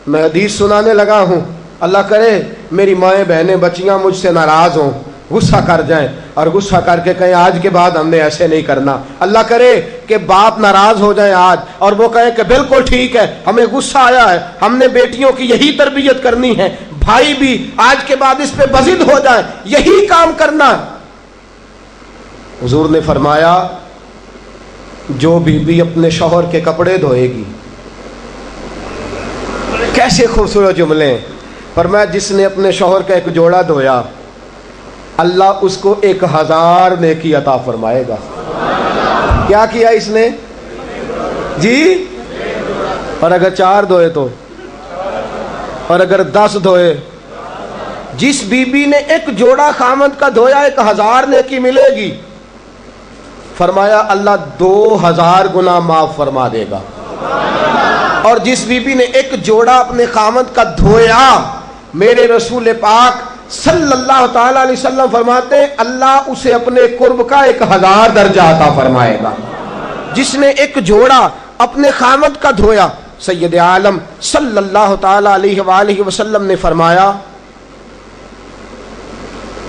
میں حدیث سنانے لگا ہوں، اللہ کرے میری مائیں بہنیں بچیاں مجھ سے ناراض ہوں، غصہ کر جائیں اور غصہ کر کے کہیں آج کے بعد ہم نے ایسے نہیں کرنا۔ اللہ کرے کہ باپ ناراض ہو جائیں آج اور وہ کہیں کہ بالکل ٹھیک ہے، ہمیں غصہ آیا ہے، ہم نے بیٹیوں کی یہی تربیت کرنی ہے، بھائی بھی آج کے بعد اس پہ بضد ہو جائیں، یہی کام کرنا۔ حضور نے فرمایا جو بیوی اپنے شوہر کے کپڑے دھوئے گی، کیسے خوبصورت جملے، فرمایا جس نے اپنے شوہر کا ایک جوڑا دھویا اللہ اس کو 1000 نیکی عطا فرمائے گا۔ کیا کیا اس نے جی؟ اور اگر 4 دھوئے تو، اور اگر 10 دھوئے، جس بی بی نے ایک جوڑا خامد کا دھویا 1000 نیکی ملے گی۔ فرمایا اللہ 2000 گناہ معاف فرما دے گا۔ اور جس بی بی نے ایک جوڑا اپنے خامد کا دھویا، میرے رسول پاک صلی اللہ تعالی علیہ وسلم فرماتے ہیں اللہ اسے اپنے قرب کا 1000 درجہ عطا فرمائے گا۔ جس نے ایک جوڑا اپنے خامد کا دھویا، سید عالم صلی اللہ تعالی علیہ وآلہ وسلم نے فرمایا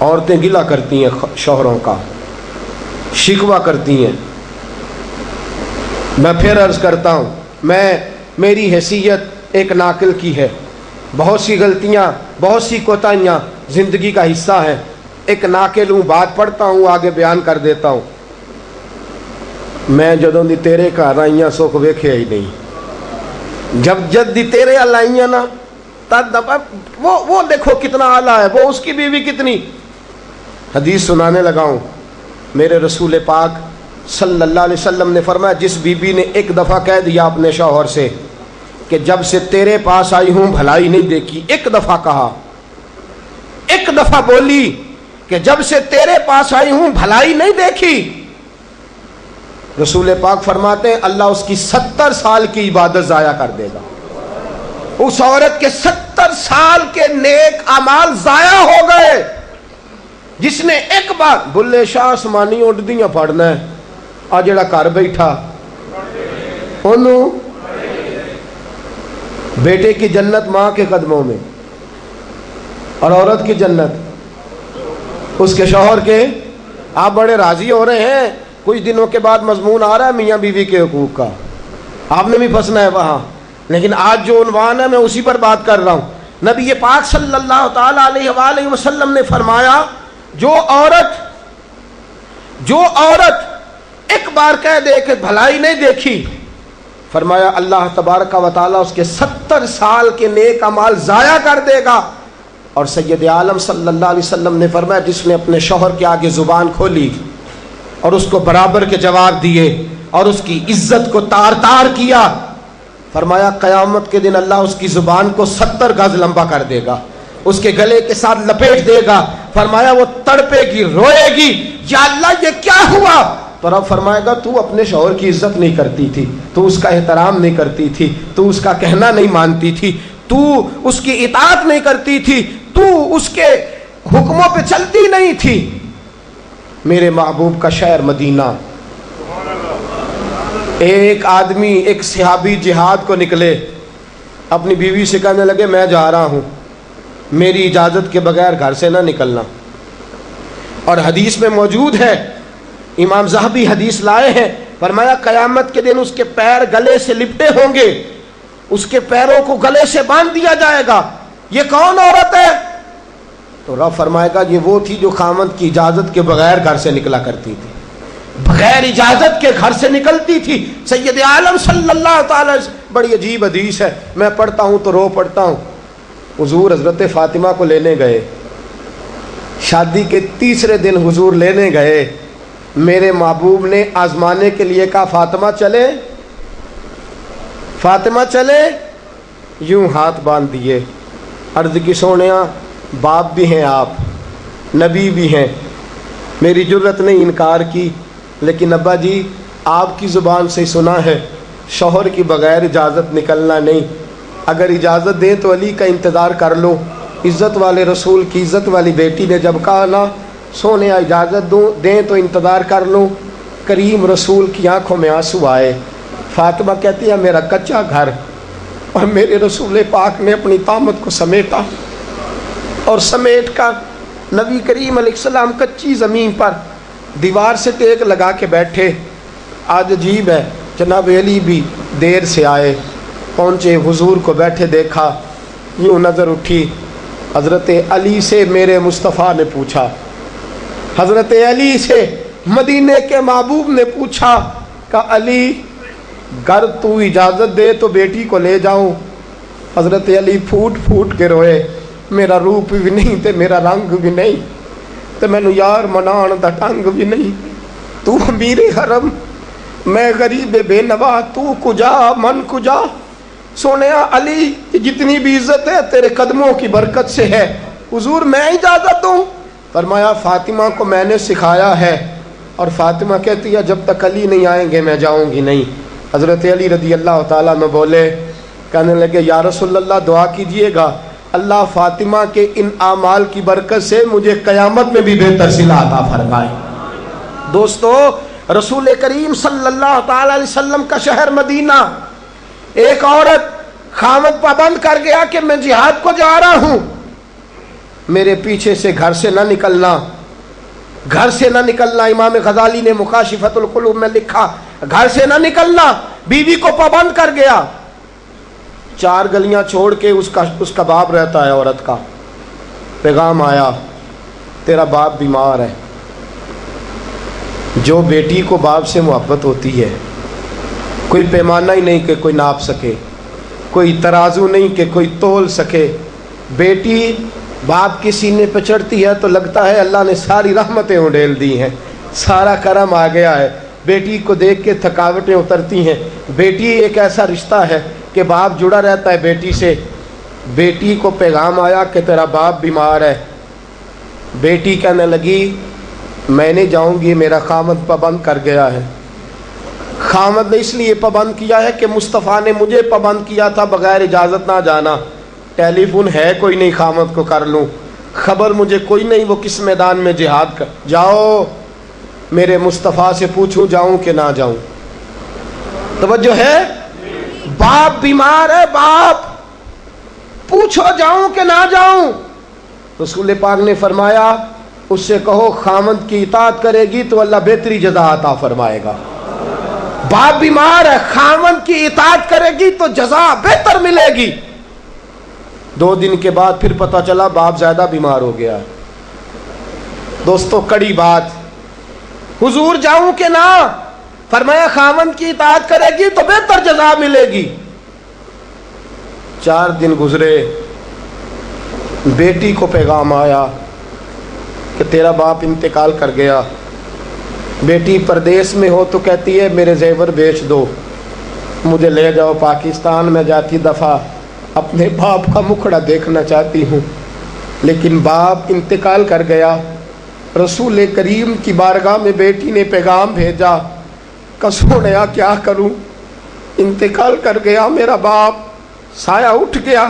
عورتیں گلہ کرتی ہیں شوہروں کا، شکوہ کرتی ہیں۔ میں پھر عرض کرتا ہوں، میری حیثیت ایک ناقل کی ہے، بہت سی غلطیاں، بہت سی کوتاہیاں زندگی کا حصہ ہے، ایک ناقل ہوں، بات پڑھتا ہوں آگے بیان کر دیتا ہوں۔ میں جدوں دی تیرے گھر آئیاں سکھ ویکھیا ہی نہیں، جب جد دی تیرے ال آئیاں نا تد وہ دیکھو کتنا اعلیٰ ہے، وہ اس کی بیوی کتنی۔ حدیث سنانے لگا ہوں، میرے رسول پاک صلی اللہ علیہ وسلم نے فرمایا جس بی بی نے ایک دفعہ کہہ دیا اپنے شوہر سے کہ جب سے تیرے پاس آئی ہوں بھلائی نہیں دیکھی، ایک دفعہ کہا، ایک دفعہ بولی کہ جب سے تیرے پاس آئی ہوں بھلائی نہیں دیکھی، رسول پاک فرماتے ہیں اللہ اس کی 70 سال کی عبادت ضائع کر دے گا۔ اس عورت کے 70 سال کے نیک اعمال ضائع ہو گئے، جس نے ایک بار بلے شاہ آسمانی اڈدیاں پڑھنا ہے، آ جڑا گھر بیٹھا انہوں بیٹے کی جنت ماں کے قدموں میں، اور عورت کی جنت اس کے شوہر کے۔ آپ بڑے راضی ہو رہے ہیں، کچھ دنوں کے بعد مضمون آ رہا ہے میاں بیوی کے حقوق کا، آپ نے بھی پھنسنا ہے وہاں، لیکن آج جو عنوان ہے میں اسی پر بات کر رہا ہوں۔ نبی پاک صلی اللہ تعالی علیہ وآلہ وسلم نے فرمایا جو عورت ایک بار کہہ دے کہ بھلائی نہیں دیکھی، فرمایا اللہ تبارک و تعالیٰ اس کے 70 سال کے نیک اعمال ضائع کر دے گا۔ اور سید عالم صلی اللہ علیہ وسلم نے فرمایا جس نے اپنے شوہر کے آگے زبان کھولی اور اس کو برابر کے جواب دیے اور اس کی عزت کو تار تار کیا، فرمایا قیامت کے دن اللہ اس کی زبان کو 70 گز لمبا کر دے گا، اس کے گلے کے ساتھ لپیٹ دے گا، فرمایا وہ تڑپے گی، روئے گی، یا اللہ یہ کیا ہوا؟ تو رب فرمائے گا تو اپنے شوہر کی عزت نہیں کرتی تھی، تو اس کا احترام نہیں کرتی تھی، تو اس کا کہنا نہیں مانتی تھی، تو اس کی اطاعت نہیں کرتی تھی، تو اس کے حکموں پہ چلتی نہیں تھی۔ میرے محبوب کا شہر مدینہ، ایک آدمی، ایک صحابی جہاد کو نکلے، اپنی بیوی سے کہنے لگے میں جا رہا ہوں، میری اجازت کے بغیر گھر سے نہ نکلنا۔ اور حدیث میں موجود ہے، امام ذہبی حدیث لائے ہیں، فرمایا قیامت کے دن اس کے پیر گلے سے لپٹے ہوں گے، اس کے پیروں کو گلے سے باندھ دیا جائے گا، یہ کون عورت ہے؟ تو رب فرمائے گا یہ وہ تھی جو خامد کی اجازت کے بغیر گھر سے نکلا کرتی تھی، بغیر اجازت کے گھر سے نکلتی تھی۔ سید عالم صلی اللہ تعالی، بڑی عجیب حدیث ہے، میں پڑھتا ہوں تو رو پڑھتا ہوں۔ حضور حضرت فاطمہ کو لینے گئے، شادی کے تیسرے دن حضور لینے گئے، میرے محبوب نے آزمانے کے لیے کہا فاطمہ چلے، فاطمہ چلے، یوں ہاتھ باندھ دیے، عرض کی سونیا باپ بھی ہیں آپ، نبی بھی ہیں، میری جرت نہیں انکار کی، لیکن ابا جی آپ کی زبان سے سنا ہے شوہر کی بغیر اجازت نکلنا نہیں، اگر اجازت دیں تو علی کا انتظار کر لو۔ عزت والے رسول کی عزت والی بیٹی نے جب کہا نا سونے اجازت دیں تو انتظار کر لو، کریم رسول کی آنکھوں میں آنسو آئے۔ فاطمہ کہتی ہے میرا کچا گھر اور میرے رسول پاک نے اپنی طامت کو سمیٹا اور سمیٹ کر نبی کریم علیہ السلام کچی زمین پر دیوار سے ٹیک لگا کے بیٹھے. آج عجیب ہے، جناب علی بھی دیر سے آئے، پہنچے، حضور کو بیٹھے دیکھا، یوں نظر اٹھی. حضرت علی سے میرے مصطفیٰ نے پوچھا، حضرت علی سے مدینے کے محبوب نے پوچھا کہ علی گر تو اجازت دے تو بیٹی کو لے جاؤں. حضرت علی پھوٹ پھوٹ کے روئے، میرا روپ بھی نہیں تے میرا رنگ بھی نہیں تے مینو یار منان دا ٹنگ بھی نہیں. تو امیر حرم، میں غریب بے نوا، تو کجا من کجا. سونیا علی جتنی بھی عزت ہے تیرے قدموں کی برکت سے ہے، حضور میں اجازت دوں. فرمایا فاطمہ کو میں نے سکھایا ہے، اور فاطمہ کہتی ہے جب تک علی نہیں آئیں گے میں جاؤں گی نہیں. حضرت علی رضی اللہ تعالیٰ میں بولے، کہنے لگے یا رسول اللہ دعا کیجئے گا اللہ فاطمہ کے ان اعمال کی برکت سے مجھے قیامت میں بھی بہتر صلہ عطا فرمائے. دوستو، رسول کریم صلی اللہ تعالی علیہ وسلم کا شہر مدینہ، ایک عورت خامد پابند کر گیا کہ میں جہاد کو جا رہا ہوں، میرے پیچھے سے گھر سے نہ نکلنا، گھر سے نہ نکلنا. امام غزالی نے مکاشفۃ القلوب میں لکھا گھر سے نہ نکلنا. بیوی کو پابند کر گیا. 4 گلیاں چھوڑ کے اس کا باپ رہتا ہے عورت کا. پیغام آیا تیرا باپ بیمار ہے. جو بیٹی کو باپ سے محبت ہوتی ہے کوئی پیمانہ ہی نہیں کہ کوئی ناپ سکے، کوئی ترازو نہیں کہ کوئی تول سکے. بیٹی باپ کے سینے پہ چڑھتی ہے تو لگتا ہے اللہ نے ساری رحمتیں اڈیل دی ہیں، سارا کرم آ گیا ہے. بیٹی کو دیکھ کے تھکاوٹیں اترتی ہیں. بیٹی ایک ایسا رشتہ ہے کہ باپ جڑا رہتا ہے بیٹی سے. بیٹی کو پیغام آیا کہ تیرا باپ بیمار ہے. بیٹی کہنے لگی میں نہیں جاؤں گی، میرا خامد پابند کر گیا ہے. خامد نے اس لیے پابند کیا ہے کہ مصطفیٰ نے مجھے پابند کیا تھا بغیر اجازت نہ جانا. ٹیلی فون ہے کوئی نہیں خامد کو کر لوں، خبر مجھے کوئی نہیں وہ کس میدان میں جہاد کر. جاؤ میرے مصطفیٰ سے پوچھوں جاؤں کہ نہ جاؤں. توجہ ہے، باپ بیمار ہے، باپ پوچھو جاؤں کہ نہ جاؤں. رسول پاک نے فرمایا اس سے کہو خامد کی اطاعت کرے گی تو اللہ بہتری جزا عطا فرمائے گا. باپ بیمار ہے، خامد کی اطاعت کرے گی تو جزا بہتر ملے گی. 2 دن کے بعد پھر پتہ چلا باپ زیادہ بیمار ہو گیا. دوستو کڑی بات، حضور جاؤں کہ نہ؟ فرمایا خامد کی اطاعت کرے گی تو بہتر جزا ملے گی. 4 دن گزرے، بیٹی کو پیغام آیا کہ تیرا باپ انتقال کر گیا. بیٹی پردیس میں ہو تو کہتی ہے میرے زیور بیچ دو، مجھے لے جاؤ پاکستان میں جاتی دفعہ اپنے باپ کا مکھڑا دیکھنا چاہتی ہوں. لیکن باپ انتقال کر گیا. رسول کریم کی بارگاہ میں بیٹی نے پیغام بھیجا کہ سونیا کیا کروں، انتقال کر گیا میرا باپ، سایہ اٹھ گیا،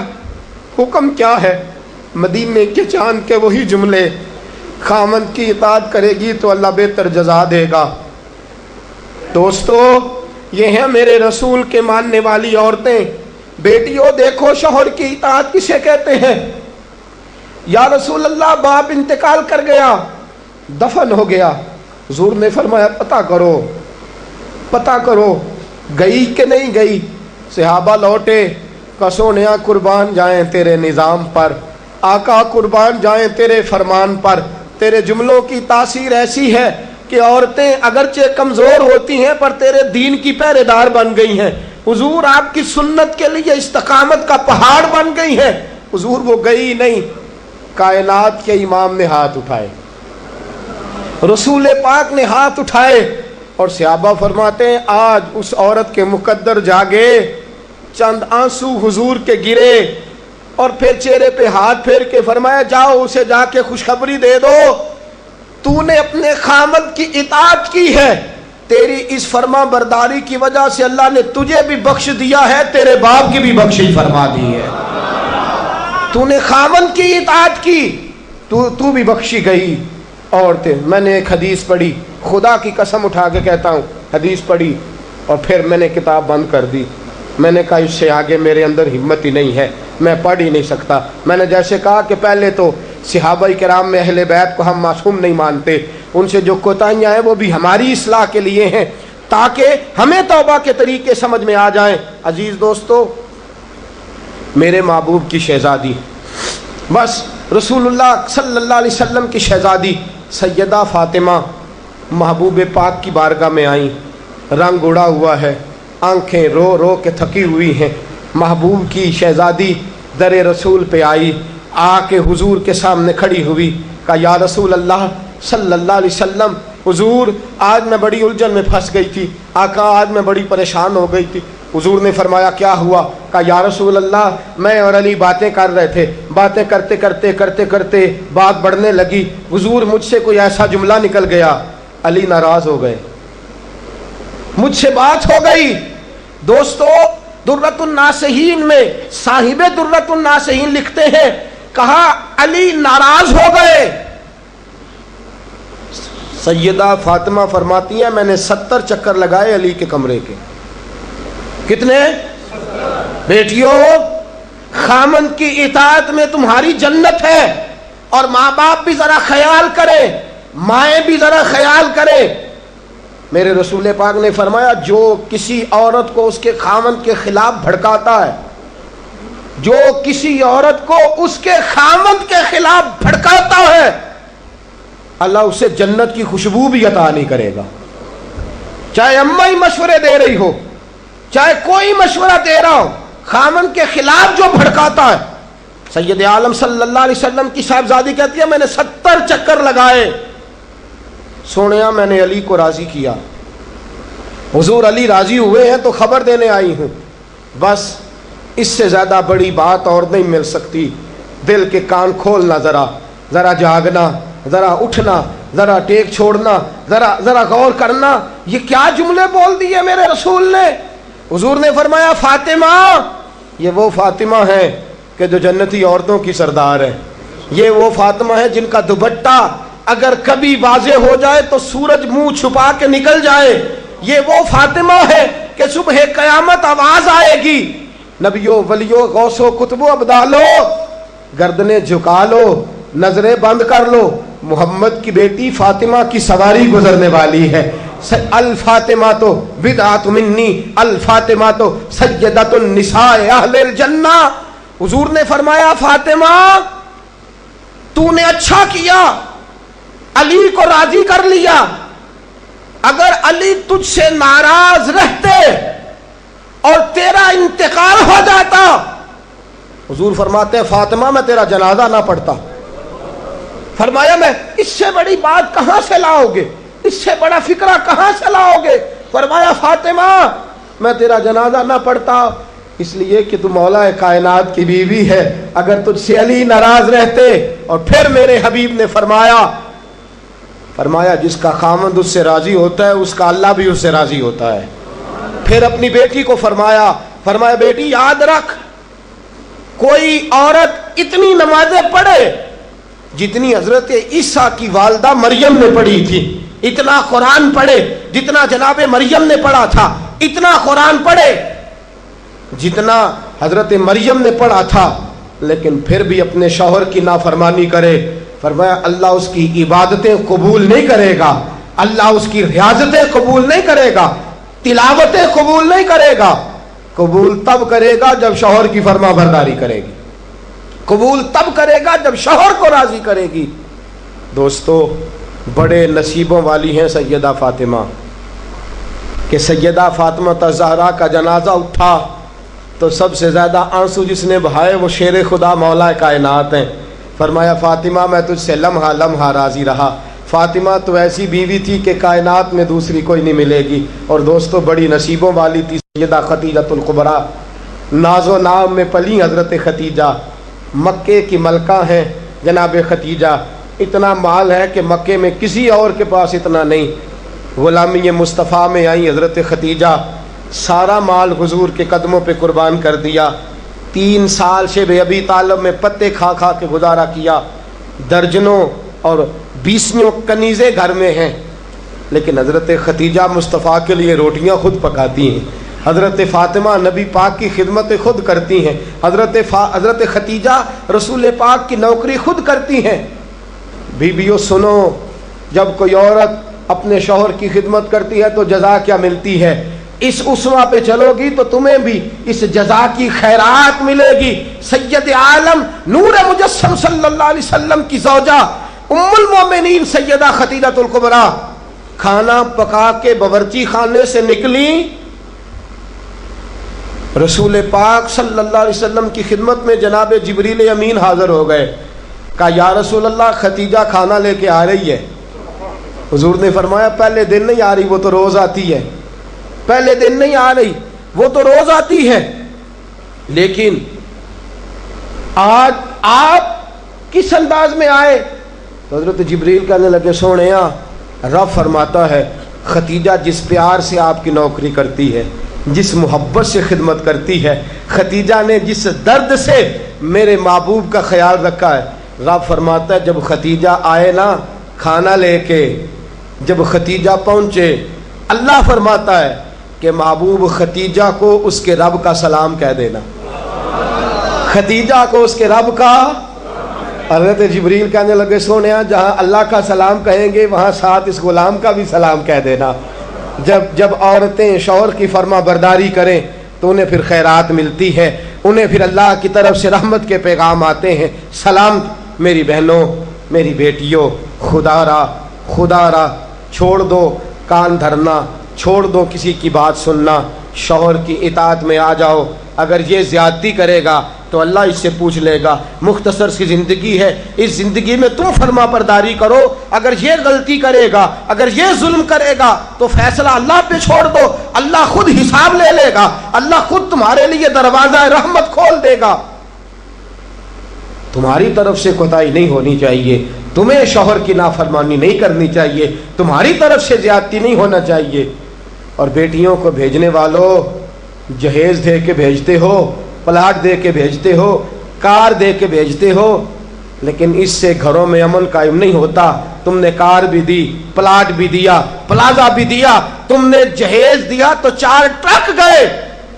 حکم کیا ہے؟ مدینے کے چاند کے وہی جملے، خامد کی اطاعت کرے گی تو اللہ بہتر جزا دے گا. دوستو یہ ہیں میرے رسول کے ماننے والی عورتیں. بیٹیوں دیکھو شوہر کی اطاعت کسے کہتے ہیں. یا رسول اللہ باپ انتقال کر گیا، دفن ہو گیا. حضور نے فرمایا پتہ کرو گئی کہ نہیں گئی. صحابہ لوٹے، کسونیا قربان جائیں تیرے نظام پر، آقا قربان جائیں تیرے فرمان پر. تیرے جملوں کی تاثیر ایسی ہے کہ عورتیں اگرچہ کمزور ہوتی ہیں پر تیرے دین کی پہرے دار بن گئی ہیں. حضور آپ کی سنت کے لیے استقامت کا پہاڑ بن گئی ہیں. حضور وہ گئی نہیں. کائنات کے امام نے ہاتھ اٹھائے، رسول پاک نے ہاتھ اٹھائے، اور صحابہ فرماتے ہیں آج اس عورت کے مقدر جاگے. چند آنسو حضور کے گرے اور پھر چہرے پہ ہاتھ پھیر کے فرمایا جاؤ اسے جا کے خوشخبری دے دو، تو نے اپنے خامد کی اطاعت کی ہے، تیری اس فرما برداری کی وجہ سے اللہ نے تجھے بھی بخش دیا ہے، تیرے باپ کی بھی بخشش فرما دی ہے. تو نے خامد کی اطاعت کی تو بھی بخشی گئی. عورتیں، میں نے ایک حدیث پڑھی، خدا کی قسم اٹھا کے کہتا ہوں، حدیث پڑھی اور پھر میں نے کتاب بند کر دی. میں نے کہا اس سے آگے میرے اندر ہمت ہی نہیں ہے، میں پڑھ ہی نہیں سکتا۔ میں نے جیسے کہا کہ پہلے تو صحابہ کرام میں اہل بیت کو ہم معصوم نہیں مانتے، ان سے جو کوتاہیاں ہیں وہ بھی ہماری اصلاح کے لیے ہیں تاکہ ہمیں توبہ کے طریقے سمجھ میں آ جائیں۔ عزیز دوستو، میرے محبوب کی شہزادی، بس رسول اللہ صلی اللہ علیہ وسلم کی شہزادی سیدہ فاطمہ محبوب پاک کی بارگاہ میں آئیں، رنگ اڑا ہوا ہے، آنکھیں رو رو کے تھکی ہوئی ہیں۔ محبوب کی شہزادی در رسول پہ آئی، آ کے حضور کے سامنے کھڑی ہوئی، کہا یا رسول اللہ صلی اللہ علیہ وسلم، حضور آج میں بڑی الجھن میں پھنس گئی تھی، آقا آج میں بڑی پریشان ہو گئی تھی۔ حضور نے فرمایا کیا ہوا؟ کہا یا رسول اللہ میں اور علی باتیں کر رہے تھے، باتیں کرتے کرتے کرتے کرتے بات بڑھنے لگی، حضور مجھ سے کوئی ایسا جملہ نکل گیا، علی ناراض ہو گئے، مجھ سے بات ہو گئی۔ دوستو درۃ الناصحین میں صاحب درۃ الناصحین لکھتے ہیں، کہا علی ناراض ہو گئے۔ سیدہ فاطمہ فرماتی ہیں میں نے 70 چکر لگائے علی کے کمرے کے۔ کتنے؟ بیٹیوں، خامند کی اطاعت میں تمہاری جنت ہے، اور ماں باپ بھی ذرا خیال کرے، مائیں بھی ذرا خیال کرے۔ میرے رسول پاک نے فرمایا جو کسی عورت کو اس کے خامند کے خلاف بھڑکاتا ہے، جو کسی عورت کو اس کے خامند کے خلاف بھڑکاتا ہے، اللہ اسے جنت کی خوشبو بھی عطا نہیں کرے گا۔ چاہے اماں ہی مشورے دے رہی ہو، چاہے کوئی مشورہ دے رہا ہو، خامند کے خلاف جو بھڑکاتا ہے۔ سید عالم صلی اللہ علیہ وسلم کی صاحبزادی کہتی ہے میں نے 70 چکر لگائے، سونیا میں نے علی کو راضی کیا، حضور علی راضی ہوئے ہیں تو خبر دینے آئی ہوں، بس اس سے زیادہ بڑی بات اور نہیں مل سکتی۔ دل کے کان کھولنا، ذرا جاگنا، ذرا اٹھنا، ذرا ٹیک چھوڑنا، ذرا غور کرنا، یہ کیا جملے بول دیے میرے رسول نے۔ حضور نے فرمایا فاطمہ، یہ وہ فاطمہ ہے کہ جو جنتی عورتوں کی سردار ہے، یہ وہ فاطمہ ہے جن کا دوپٹہ اگر کبھی واضح ہو جائے تو سورج منہ چھپا کے نکل جائے، یہ وہ فاطمہ ہے کہ صبح قیامت آواز آئے گی، نبیوں ولیوں غوثوں کتبوں ابدالو گردنیں جھکا لو، نظریں بند کر لو، محمد کی بیٹی فاطمہ کی سواری گزرنے والی ہے۔ الفاطمہ تو بدعت منی، الفاطمہ تو سیدۃ النساء اہل الجنہ۔ حضور نے فرمایا فاطمہ تو نے اچھا کیا، علی کو راضی کر لیا، اگر علی تجھ سے ناراض رہتے اور تیرا انتقال ہو جاتا، حضور فرماتے ہیں فاطمہ میں تیرا جنازہ نہ پڑھتا۔ فرمایا میں اس سے بڑی بات کہاں سے لاؤ گے، اس سے بڑا فکرہ کہاں سے لاؤ گے؟ فرمایا فاطمہ میں تیرا جنازہ نہ پڑھتا اس لیے کہ تو مولا کائنات کی بیوی ہے، اگر تجھ سے علی ناراض رہتے۔ اور پھر میرے حبیب نے فرمایا جس کا خامند اس سے راضی ہوتا ہے اس کا اللہ بھی اس سے راضی ہوتا ہے۔ پھر اپنی بیٹی کو فرمایا بیٹی یاد رکھ، کوئی عورت اتنی نمازیں پڑھے جتنی حضرت عیسیٰ کی والدہ مریم نے پڑھی تھی، اتنا قرآن پڑھے جتنا جناب مریم نے پڑھا تھا، اتنا قرآن پڑھے جتنا حضرت مریم نے پڑھا تھا، لیکن پھر بھی اپنے شوہر کی نافرمانی کرے، فرمایا اللہ اس کی عبادتیں قبول نہیں کرے گا، اللہ اس کی ریاضتیں قبول نہیں کرے گا، تلاوتیں قبول نہیں کرے گا۔ قبول تب کرے گا جب شوہر کی فرما برداری کرے گی، قبول تب کرے گا جب شوہر کو راضی کرے گی۔ دوستو بڑے نصیبوں والی ہیں سیدہ فاطمہ کہ سیدہ فاطمہ الزہرا کا جنازہ اٹھا تو سب سے زیادہ آنسو جس نے بہائے وہ شیر خدا مولا کائنات ہیں۔ فرمایا فاطمہ میں تجھ سے لمحہ لمحہ راضی رہا، فاطمہ تو ایسی بیوی تھی کہ کائنات میں دوسری کوئی نہیں ملے گی۔ اور دوستو بڑی نصیبوں والی تھی سیدہ خدیجۃ الکبریٰ، ناز و نام میں پلی حضرت خدیجہ، مکے کی ملکہ ہیں جناب خدیجہ، اتنا مال ہے کہ مکے میں کسی اور کے پاس اتنا نہیں۔ غلامی مصطفیٰ میں آئی حضرت خدیجہ، سارا مال حضور کے قدموں پہ قربان کر دیا، 3 سال شیب ابی طالب میں پتے کھا کھا کے گزارا کیا، درجنوں اور 20 کنیزیں گھر میں ہیں، لیکن حضرت خدیجہ مصطفیٰ کے لیے روٹیاں خود پکاتی ہیں، حضرت فاطمہ نبی پاک کی خدمت خود کرتی ہیں، حضرت خدیجہ رسول پاک کی نوکری خود کرتی ہیں۔ بیویوں سنو، جب کوئی عورت اپنے شوہر کی خدمت کرتی ہے تو جزا کیا ملتی ہے؟ اس اسوہ پہ چلو گی تو تمہیں بھی اس جزا کی خیرات ملے گی۔ سید عالم نور مجسم صلی اللہ علیہ وسلم کی زوجہ ام المومنین سیدہ خدیجہ الکبریٰ کھانا پکا کے باورچی خانے سے نکلی، رسول پاک صلی اللہ علیہ وسلم کی خدمت میں جناب جبریل امین حاضر ہو گئے۔ کہا یا رسول اللہ خدیجہ کھانا لے کے آ رہی ہے۔ حضور نے فرمایا پہلے دن نہیں آ رہی، وہ تو روز آتی ہے۔ پہلے دن نہیں آ رہی، وہ تو روز آتی ہے، لیکن آج آپ کس انداز میں آئے؟ تو حضرت جبریل کہنے لگے سونیا، رب فرماتا ہے خدیجہ جس پیار سے آپ کی نوکری کرتی ہے، جس محبت سے خدمت کرتی ہے، خدیجہ نے جس درد سے میرے محبوب کا خیال رکھا ہے، رب فرماتا ہے جب خدیجہ آئے نا کھانا لے کے، جب خدیجہ پہنچے، اللہ فرماتا ہے کہ محبوب خدیجہ کو اس کے رب کا سلام کہہ دینا، خدیجہ کو اس کے رب کا۔ حضرت جبریل کہنے لگے سونیا جہاں اللہ کا سلام کہیں گے وہاں ساتھ اس غلام کا بھی سلام کہہ دینا۔ جب عورتیں شوہر کی فرما برداری کریں تو انہیں پھر خیرات ملتی ہے، انہیں پھر اللہ کی طرف سے رحمت کے پیغام آتے ہیں۔ سلام میری بہنوں، میری بیٹیوں، خدا را چھوڑ دو کان دھرنا، چھوڑ دو کسی کی بات سننا، شوہر کی اطاعت میں آ جاؤ۔ اگر یہ زیادتی کرے گا تو اللہ اس سے پوچھ لے گا۔ مختصر سی زندگی ہے، اس زندگی میں تم فرما برداری کرو۔ اگر یہ غلطی کرے گا، اگر یہ ظلم کرے گا تو فیصلہ اللہ پہ چھوڑ دو، اللہ خود حساب لے لے گا، اللہ خود تمہارے لیے دروازہ رحمت کھول دے گا۔ تمہاری طرف سے کوتاہی نہیں ہونی چاہیے، تمہیں شوہر کی نافرمانی نہیں کرنی چاہیے، تمہاری طرف سے زیادتی نہیں ہونا چاہیے۔ اور بیٹیوں کو بھیجنے والوں، جہیز دے کے بھیجتے ہو، پلاٹ دے کے بھیجتے ہو، کار دے کے بھیجتے ہو، لیکن اس سے گھروں میں امن قائم نہیں ہوتا۔ تم نے کار بھی دی، پلاٹ بھی دیا، پلازا بھی دیا، تم نے جہیز دیا تو 4 ٹرک گئے،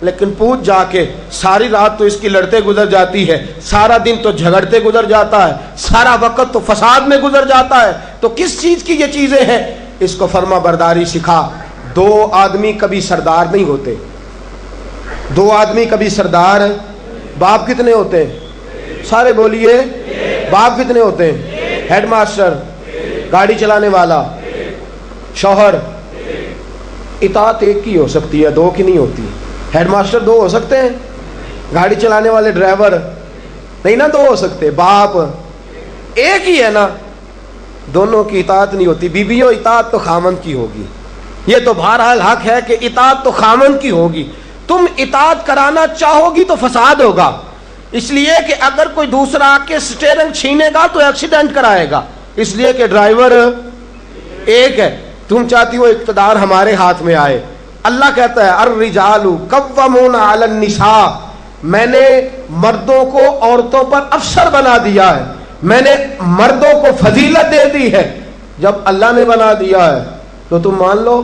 لیکن پوچھ جا کے ساری رات تو اس کی لڑتے گزر جاتی ہے، سارا دن تو جھگڑتے گزر جاتا ہے، سارا وقت تو فساد میں گزر جاتا ہے، تو کس چیز کی یہ چیزیں ہیں؟ اس کو فرما برداری سکھا۔ 2 آدمی کبھی سردار نہیں ہوتے، 2 آدمی کبھی سردار۔ باپ کتنے ہوتے ہیں؟ سارے بولیے، باپ کتنے ہوتے ہیں؟ ہیڈ ماسٹر، گاڑی چلانے والا، شوہر۔ اطاعت ایک کی ہو سکتی ہے، 2 کی نہیں ہوتی۔ ہیڈ ماسٹر 2 ہو سکتے ہیں، گاڑی چلانے والے ڈرائیور نہیں نا 2 ہو سکتے، باپ ایک ہی ہے نا، دونوں کی اطاعت نہیں ہوتی۔ بیویوں اطاعت تو خامند کی ہوگی، یہ تو بہرحال حق ہے کہ اطاعت تو خامند کی ہوگی۔ تم اطاعت کرانا چاہو گی تو فساد ہوگا، اس لیے کہ اگر کوئی دوسرا آ کے سٹیئرنگ چھینے گا تو ایکسیڈنٹ کرائے گا، اس لیے کہ ڈرائیور ایک ہے۔ تم چاہتی ہو اقتدار ہمارے ہاتھ میں آئے، اللہ کہتا ہے الرجال قوامون علی النساء، میں نے مردوں کو عورتوں پر افسر بنا دیا ہے، میں نے مردوں کو فضیلت دے دی ہے۔ جب اللہ نے بنا دیا ہے تو تم مان لو،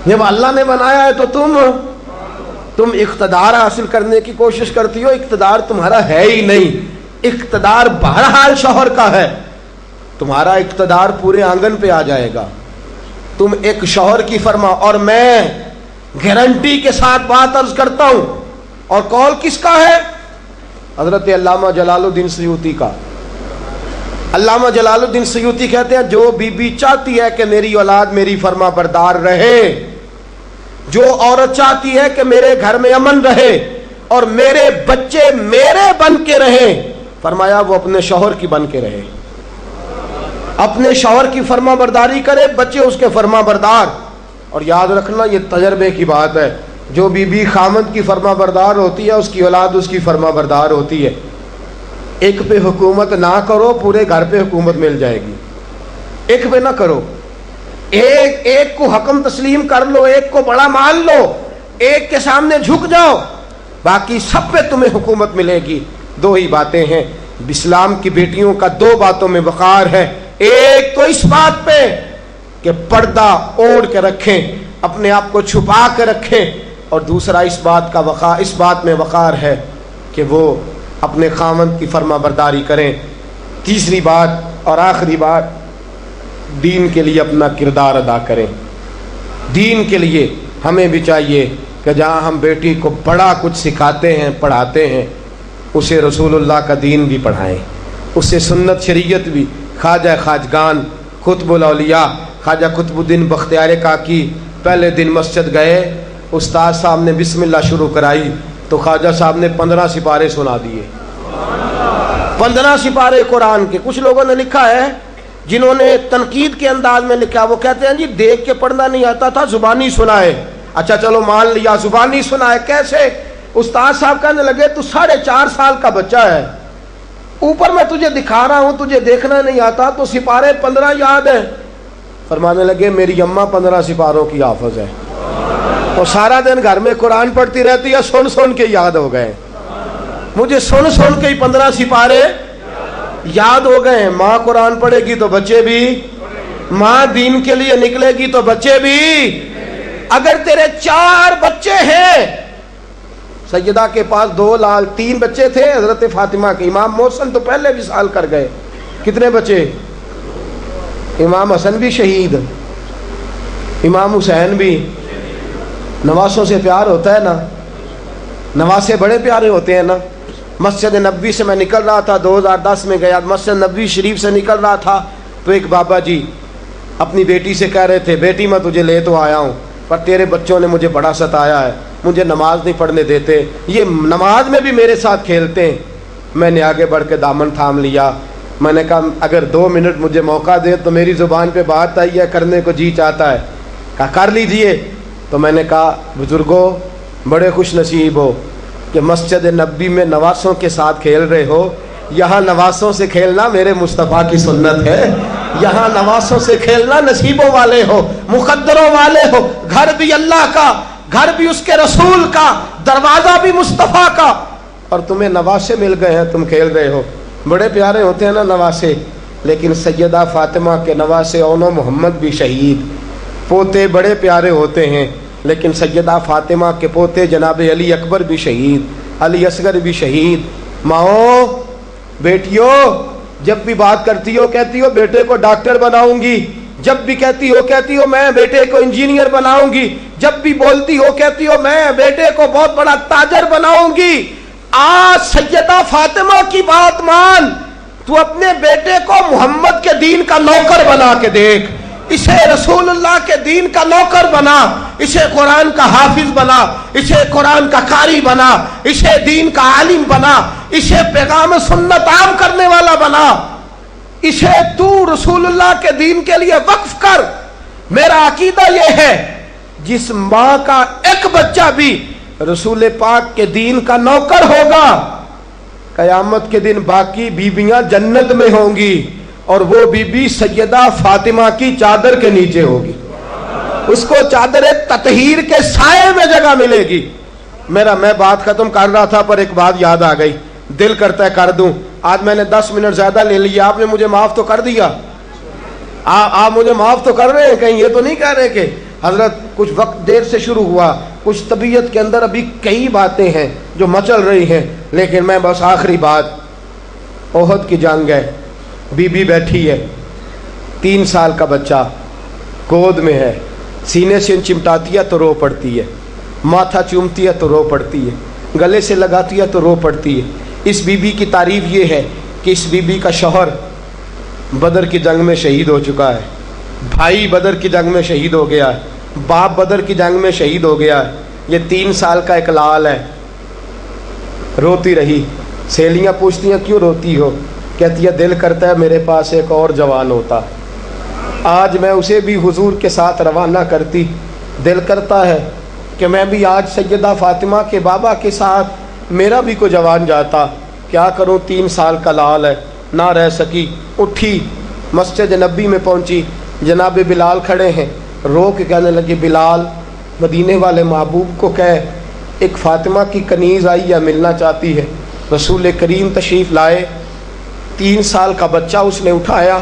جب اللہ نے بنایا ہے تو تم اقتدار حاصل کرنے کی کوشش کرتی ہو، اقتدار تمہارا ہے ہی نہیں، اقتدار بہرحال شوہر کا ہے، تمہارا اقتدار پورے آنگن پہ آ جائے گا۔ تم ایک شوہر کی فرما، اور میں گارنٹی کے ساتھ بات عرض کرتا ہوں، اور قول کس کا ہے؟ حضرت علامہ جلال الدین سیوطی کا۔ علامہ جلال الدین سیوطی کہتے ہیں جو بیوی چاہتی ہے کہ میری اولاد میری فرما بردار رہے، جو عورت چاہتی ہے کہ میرے گھر میں امن رہے اور میرے بچے میرے بن کے رہیں، فرمایا وہ اپنے شوہر کی بن کے رہے، اپنے شوہر کی فرما برداری کرے، بچے اس کے فرما بردار۔ اور یاد رکھنا یہ تجربے کی بات ہے، جو بیوی خامند کی فرما بردار ہوتی ہے اس کی اولاد اس کی فرما بردار ہوتی ہے۔ ایک پہ حکومت نہ کرو، پورے گھر پہ حکومت مل جائے گی۔ ایک پہ نہ کرو، ایک کو حکم تسلیم کر لو، ایک کو بڑا مان لو، ایک کے سامنے جھک جاؤ، باقی سب پہ تمہیں حکومت ملے گی۔ 2 ہی باتیں ہیں اسلام کی بیٹیوں کا، 2 باتوں میں وقار ہے۔ ایک تو اس بات پہ کہ پردہ اوڑھ کے رکھیں، اپنے آپ کو چھپا کے رکھیں، اور دوسرا اس بات میں وقار ہے کہ وہ اپنے خاوند کی فرما برداری کریں. تیسری بات اور آخری بات، دین کے لیے اپنا کردار ادا کریں. دین کے لیے ہمیں بھی چاہیے کہ جہاں ہم بیٹی کو بڑا کچھ سکھاتے ہیں پڑھاتے ہیں، اسے رسول اللہ کا دین بھی پڑھائیں، اسے سنت شریعت بھی. خواجہ خواجگان قطب الاولیاء خواجہ قطب الدین بختیار کاکی پہلے دن مسجد گئے، استاد صاحب نے بسم اللہ شروع کرائی تو خواجہ صاحب نے 15 سپارے سنا دیے. 15 سپارے قرآن کے. کچھ لوگوں نے لکھا ہے جنہوں نے تنقید کے انداز میں لکھا، وہ کہتے ہیں جی دیکھ کے پڑھنا نہیں آتا تھا، زبانی سنائے. اچھا چلو مان لیا زبانی سنائے. کیسے؟ استاد صاحب کہنے لگے تو 4.5 سال کا بچہ ہے، اوپر میں تجھے دکھا رہا ہوں، تجھے دیکھنا نہیں آتا تو سپارے 15 یاد ہیں. فرمانے لگے میری اماں 15 سپاروں کی حافظ ہے، تو سارا دن گھر میں قرآن پڑھتی رہتی ہے، سن کے یاد ہو گئے. مجھے سن کے ہی 15 سپارے یاد ہو گئے. ماں قرآن پڑھے گی تو بچے بھی، ماں دین کے لیے نکلے گی تو بچے بھی. اگر تیرے 4 بچے ہیں، سیدہ کے پاس 3 بچے تھے حضرت فاطمہ کے. امام محسن تو پہلے وصال کر گئے. کتنے بچے؟ امام حسن بھی شہید، امام حسین بھی. نواسوں سے پیار ہوتا ہے نا، نواسے بڑے پیارے ہوتے ہیں نا. مسجد نبوی سے میں نکل رہا تھا، 2010 میں گیا، مسجد نبوی شریف سے نکل رہا تھا تو ایک بابا جی اپنی بیٹی سے کہہ رہے تھے بیٹی میں تجھے لے تو آیا ہوں پر تیرے بچوں نے مجھے بڑا ستایا ہے، مجھے نماز نہیں پڑھنے دیتے، یہ نماز میں بھی میرے ساتھ کھیلتے ہیں. میں نے آگے بڑھ کے دامن تھام لیا. میں نے کہا اگر 2 منٹ مجھے موقع دے تو میری زبان پہ بات آئی ہے، کرنے کو جی چاہتا ہے. کہا کر لیجئے. تو میں نے کہا بزرگوں بڑے خوش نصیب ہو کہ مسجد نبوی میں نواسوں کے ساتھ کھیل رہے ہو. یہاں نواسوں سے کھیلنا میرے مصطفیٰ کی سنت ہے. یہاں نواسوں سے کھیلنا نصیبوں والے ہو، مقدروں والے ہو. گھر بھی اللہ کا، گھر بھی اس کے رسول کا، دروازہ بھی مصطفیٰ کا، اور تمہیں نواسے مل گئے ہیں، تم کھیل رہے ہو. بڑے پیارے ہوتے ہیں نا نواسے. لیکن سیدہ فاطمہ کے نواسے اونو محمد بھی شہید. پوتے بڑے پیارے ہوتے ہیں لیکن سیدہ فاطمہ کے پوتے جناب علی اکبر بھی شہید، علی اصغر بھی شہید. ماؤں بیٹیوں جب بھی بات کرتی ہو کہتی ہو بیٹے کو ڈاکٹر بناؤں گی، جب بھی کہتی ہو میں بیٹے کو انجینئر بناؤں گی، جب بھی بولتی ہو کہتی ہو میں بیٹے کو بہت بڑا تاجر بناؤں گی. آج سیدہ فاطمہ کی بات مان، تو اپنے بیٹے کو محمد کے دین کا نوکر بنا کے دیکھ، اسے رسول اللہ کے دین کا نوکر بنا، اسے قرآن کا حافظ بنا، اسے قرآن کا قاری بنا، اسے دین کا عالم بنا، اسے پیغام سنت عام کرنے والا بنا، اسے تو رسول اللہ کے دین کے لیے وقف کر. میرا عقیدہ یہ ہے جس ماں کا ایک بچہ بھی رسول پاک کے دین کا نوکر ہوگا، قیامت کے دن باقی بیویاں جنت میں ہوں گی اور وہ بی بی سیدہ فاطمہ کی چادر کے نیچے ہوگی. اس کو چادر تطہیر کے سائے میں جگہ ملے گی. میں بات ختم کر رہا تھا پر ایک بات یاد آ گئی، دل کرتا ہے کر دوں. آج میں نے 10 منٹ زیادہ لے لیا، آپ نے مجھے معاف تو کر دیا. آپ مجھے معاف تو کر رہے ہیں، کہیں یہ تو نہیں کہہ رہے کہ حضرت کچھ وقت دیر سے شروع ہوا، کچھ طبیعت کے اندر ابھی کئی باتیں ہیں جو مچل رہی ہیں. لیکن میں بس آخری بات، احد کی جنگ ہے، بی بی بیٹھی ہے، 3 سال کا بچہ گود میں ہے، سینے سے چمٹاتی ہے تو رو پڑتی ہے، ماتھا چومتی ہے تو رو پڑتی ہے، گلے سے لگاتی ہے تو رو پڑتی ہے. اس بی بی کی تعریف یہ ہے کہ اس بی بی کا شوہر بدر کی جنگ میں شہید ہو چکا ہے، بھائی بدر کی جنگ میں شہید ہو گیا ہے، باپ بدر کی جنگ میں شہید ہو گیا ہے. یہ 3 سال کا ایک لال ہے. روتی رہی. سہیلیاں پوچھتی ہیں کیوں روتی ہو؟ کہتی ہے دل کرتا ہے میرے پاس ایک اور جوان ہوتا، آج میں اسے بھی حضور کے ساتھ روانہ کرتی. دل کرتا ہے کہ میں بھی آج سیدہ فاطمہ کے بابا کے ساتھ میرا بھی کوئی جوان جاتا. کیا کروں، 3 سال کا لال ہے. نہ رہ سکی، اٹھی مسجد نبی میں پہنچی. جناب بلال کھڑے ہیں، رو کے کہنے لگے بلال مدینے والے محبوب کو کہے ایک فاطمہ کی کنیز آئی یا ملنا چاہتی ہے. رسول کریم تشریف لائے. 3 سال کا بچہ اس نے اٹھایا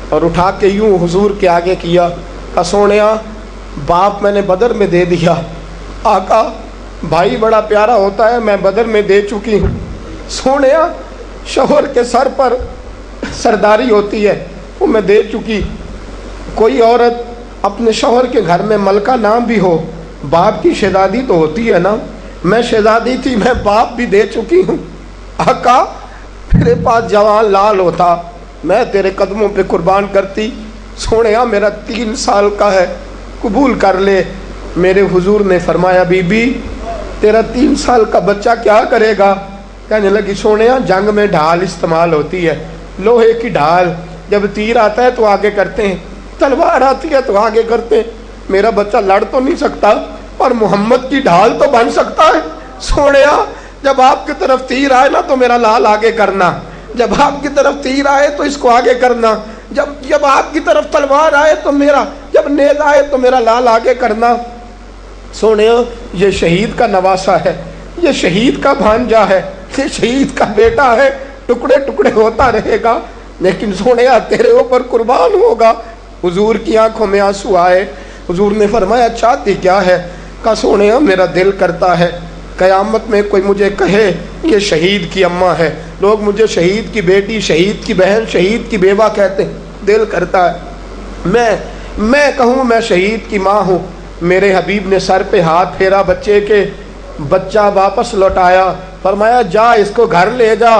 اور اٹھا کے یوں حضور کے آگے کیا. کہا سونیا باپ میں نے بدر میں دے دیا، آقا بھائی بڑا پیارا ہوتا ہے، میں بدر میں دے چکی ہوں۔ سونیا شوہر کے سر پر سرداری ہوتی ہے، وہ میں دے چکی۔ کوئی عورت اپنے شوہر کے گھر میں ملکہ نام بھی ہو، باپ کی شہزادی تو ہوتی ہے نا، میں شہزادی تھی، میں باپ بھی دے چکی ہوں۔ آقا میرے پاس جوان لال ہوتا، میں تیرے قدموں پہ قربان کرتی۔ سونیا میرا 3 سال کا ہے، قبول کر لے۔ میرے حضور نے فرمایا بی بی تیرا 3 سال کا بچہ کیا کرے گا؟ کہنے لگی سونیا جنگ میں ڈھال استعمال ہوتی ہے، لوہے کی ڈھال، جب تیر آتا ہے تو آگے کرتے ہیں، تلوار آتی ہے تو آگے کرتے ہیں۔ میرا بچہ لڑ تو نہیں سکتا پر محمد کی ڈھال تو بن سکتا ہے۔ سونیا جب آپ کی طرف تیر آئے نا تو میرا لال آگے کرنا، جب آپ کی طرف تیر آئے تو اس کو آگے کرنا، جب آپ کی طرف تلوار آئے تو میرا، جب نیز آئے تو میرا لال آگے کرنا۔ سونیا یہ شہید کا نواسا ہے، یہ شہید کا بھانجا ہے، یہ شہید کا بیٹا ہے، ٹکڑے ٹکڑے ہوتا رہے گا لیکن سونیا تیرے اوپر قربان ہوگا۔ حضور کی آنکھوں میں آنسو آئے۔ حضور نے فرمایا چاہتی کیا ہے؟ کہا سونیا میرا دل کرتا ہے قیامت میں کوئی مجھے کہے یہ شہید کی اماں ہے، لوگ مجھے شہید کی بیٹی، شہید کی بہن، شہید کی بیوہ کہتے ہیں، دل کرتا ہے میں کہوں میں شہید کی ماں ہوں۔ میرے حبیب نے سر پہ ہاتھ پھیرا بچے کے، بچہ واپس لوٹایا، فرمایا جا اس کو گھر لے جا،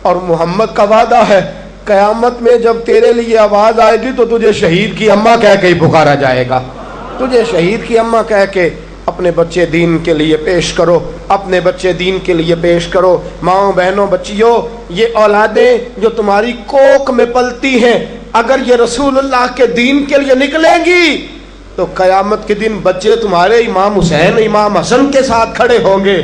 اور محمد کا وعدہ ہے قیامت میں جب تیرے لیے آواز آئے گی تو تجھے شہید کی اماں کہہ کے ہی پکارا جائے گا، تجھے شہید کی اماں کہہ کے اپنے بچے دین کے لیے پیش کرو، اپنے بچے دین کے لیے پیش کرو۔ ماؤں بہنوں بچیوں، یہ اولادیں جو تمہاری کوکھ میں پلتی ہیں اگر یہ رسول اللہ کے دین کے لیے نکلیں گی تو قیامت کے دن بچے تمہارے امام حسین امام حسن کے ساتھ کھڑے ہوں گے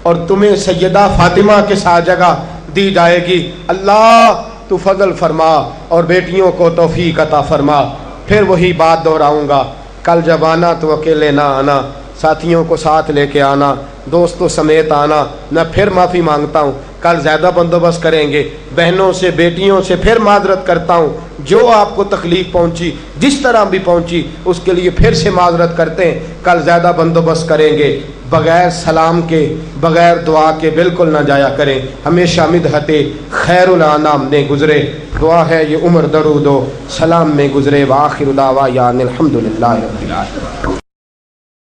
اور تمہیں سیدہ فاطمہ کے ساتھ جگہ دی جائے گی۔ اللہ تو فضل فرما اور بیٹیوں کو توفیق عطا فرما۔ پھر وہی بات دہراؤں گا، کل جب آنا تو اکیلے نہ آنا، ساتھیوں کو ساتھ لے کے آنا، دوستوں سمیت آنا۔ میں پھر معافی مانگتا ہوں، کل زیادہ بندوبست کریں گے، بہنوں سے بیٹیوں سے پھر معذرت کرتا ہوں، جو آپ کو تکلیف پہنچی جس طرح بھی پہنچی اس کے لیے پھر سے معذرت کرتے ہیں۔ کل زیادہ بندوبست کریں گے، بغیر سلام کے بغیر دعا کے بالکل نہ جایا کریں، ہمیشہ مدحت خیر الانام نے گزرے۔ دعا ہے یہ عمر درود و سلام میں گزرے۔ وآخر دعوانا الحمدللہ رب العالمین۔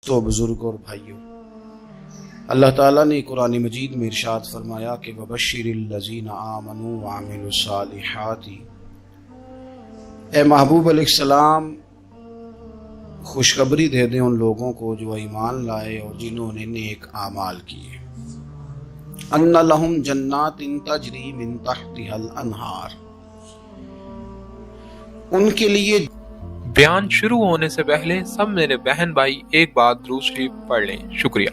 تو بزرگ اور بھائیوں، اللہ تعالیٰ نے قرآن مجید میں ارشاد فرمایا کہ وَبَشِّرِ الَّذِينَ آمَنُوا وَعَمِلُوا الصَّالِحَاتِ، اے محبوب علیہ السلام خوشخبری دے دیں ان لوگوں کو جو ایمان لائے اور جنہوں نے نیک اعمال کیے، ان لہم جنات تجری من تحتها الانہار، ان کے لیے۔ بیان شروع ہونے سے پہلے سب میرے بہن بھائی ایک بار درود شریف پڑھ لیں، شکریہ۔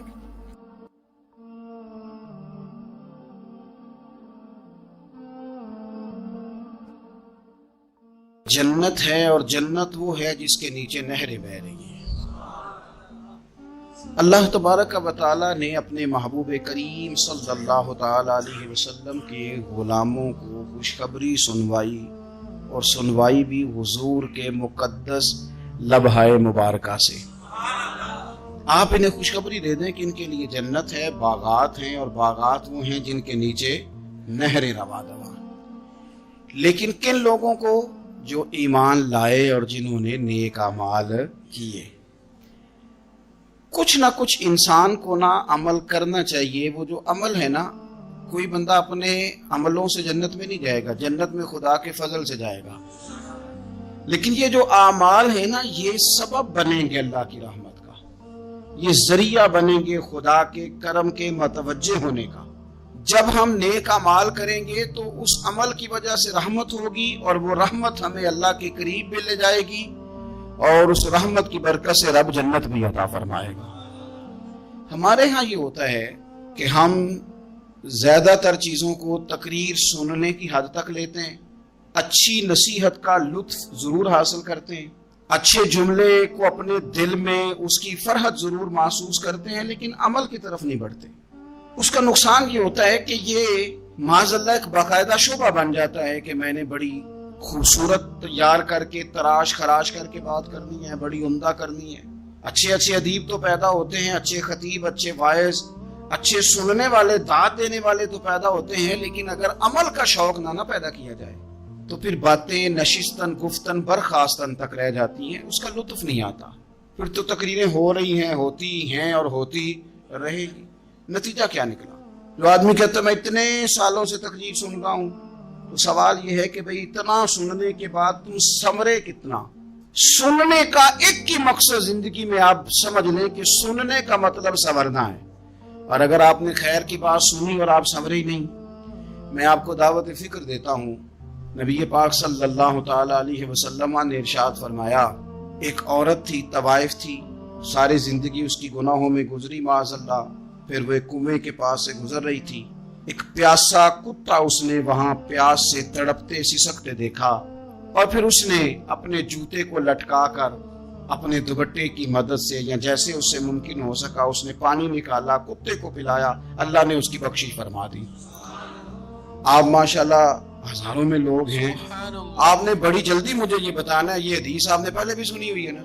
جنت ہے اور جنت وہ ہے جس کے نیچے نہریں بہہ رہی ہیں۔ اللہ تبارک و تعالی نے اپنے محبوب کریم صلی اللہ تعالی علیہ وسلم کے غلاموں کو خوشخبری سنوائی، اور سنوائی بھی حضور کے مقدس لبھائے مبارکہ سے۔ آپ انہیں خوشخبری دے دیں کہ ان کے لیے جنت ہے، باغات ہیں، اور باغات وہ ہیں جن کے نیچے نہریں رواں رواں۔ لیکن کن لوگوں کو؟ جو ایمان لائے اور جنہوں نے نیک اعمال کیے۔ کچھ نہ کچھ انسان کو نہ عمل کرنا چاہیے۔ وہ جو عمل ہے نا، کوئی بندہ اپنے عملوں سے جنت میں نہیں جائے گا، جنت میں خدا کے فضل سے جائے گا، لیکن یہ جو اعمال ہیں نا یہ سبب بنیں گے اللہ کی رحمت کا، یہ ذریعہ بنیں گے خدا کے کرم کے متوجہ ہونے کا۔ جب ہم نیک اعمال کریں گے تو اس عمل کی وجہ سے رحمت ہوگی، اور وہ رحمت ہمیں اللہ کے قریب بھی لے جائے گی، اور اس رحمت کی برکت سے رب جنت بھی عطا فرمائے گا۔ ہمارے ہاں یہ ہوتا ہے کہ ہم زیادہ تر چیزوں کو تقریر سننے کی حد تک لیتے ہیں، اچھی نصیحت کا لطف ضرور حاصل کرتے ہیں، اچھے جملے کو اپنے دل میں اس کی فرحت ضرور محسوس کرتے ہیں، لیکن عمل کی طرف نہیں بڑھتے۔ اس کا نقصان یہ ہوتا ہے کہ یہ معاذ اللہ ایک باقاعدہ شعبہ بن جاتا ہے کہ میں نے بڑی خوبصورت تیار کر کے تراش خراش کر کے بات کرنی ہے، بڑی عمدہ کرنی ہے، اچھے اچھے ادیب تو پیدا ہوتے ہیں، اچھے خطیب، اچھے واعظ، اچھے سننے والے، دعوت دینے والے تو پیدا ہوتے ہیں، لیکن اگر عمل کا شوق نہ پیدا کیا جائے تو پھر باتیں نشستن گفتن برخاستن تک رہ جاتی ہیں، اس کا لطف نہیں آتا. پھر تو تقریریں ہو رہی ہیں، ہوتی ہیں اور ہوتی رہے گی. نتیجہ کیا نکلا؟ جو آدمی کہتا ہے میں اتنے سالوں سے تقریر سن رہا ہوں، تو سوال یہ ہے کہ بھئی اتنا سننے کے بعد تم سمرے کتنا؟ سننے کا ایک ہی مقصد زندگی میں آپ سمجھ لیں کہ سننے کا مطلب سنورنا ہے. اور اگر آپ نے خیر کی بات سنی اور آپ سنورے ہی نہیں، میں آپ کو دعوت فکر دیتا ہوں. نبی پاک صلی اللہ تعالی علیہ وسلم نے ارشاد فرمایا، ایک عورت تھی، طوائف تھی، ساری زندگی اس کی گناہوں میں گزری معاذ اللہ. پھر وہ ایک کنویں کے پاس سے گزر رہی تھی، ایک پیاسا کتا اس نے وہاں پیاس سے تڑپتے سسکتے دیکھا، اور پھر اس نے اپنے جوتے کو لٹکا کر اپنے دوپٹے کی مدد سے یا جیسے اس سے ممکن ہو سکا اس نے پانی نکالا، کتے کو پلایا، اللہ نے اس کی بخشش فرما دی. آپ ماشاءاللہ ہزاروں میں لوگ ہیں، آپ نے بڑی جلدی مجھے یہ بتانا ہے یہ حدیث آپ نے پہلے بھی سنی ہوئی ہے نا؟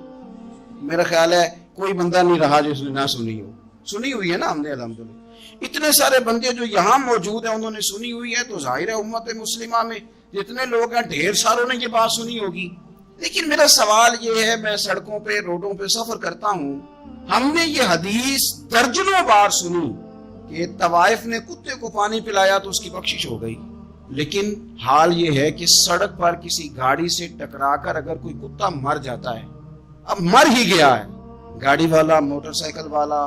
میرا خیال ہے کوئی بندہ نہیں رہا جو اس نے نہ سنی ہو. سنی ہوئی ہے نا ہم نے الحمدللہ. اتنے سارے بندے جو یہاں موجود ہیں انہوں نے سنی ہوئی ہے، تو ظاہر ہے امت مسلمہ میں جتنے لوگ ہیں ڈھیر ساروں نے یہ بات سنی ہوگی. لیکن میرا سوال یہ ہے، میں سڑکوں پہ روڈوں پہ سفر کرتا ہوں، ہم نے یہ حدیث درجنوں بار سنی کہ طوائف نے کتے کو پانی پلایا تو اس کی بخشش ہو گئی، لیکن حال یہ ہے کہ سڑک پر کسی گاڑی سے ٹکرا کر اگر کوئی کتا مر جاتا ہے، اب مر ہی گیا ہے، گاڑی والا، موٹر سائیکل والا،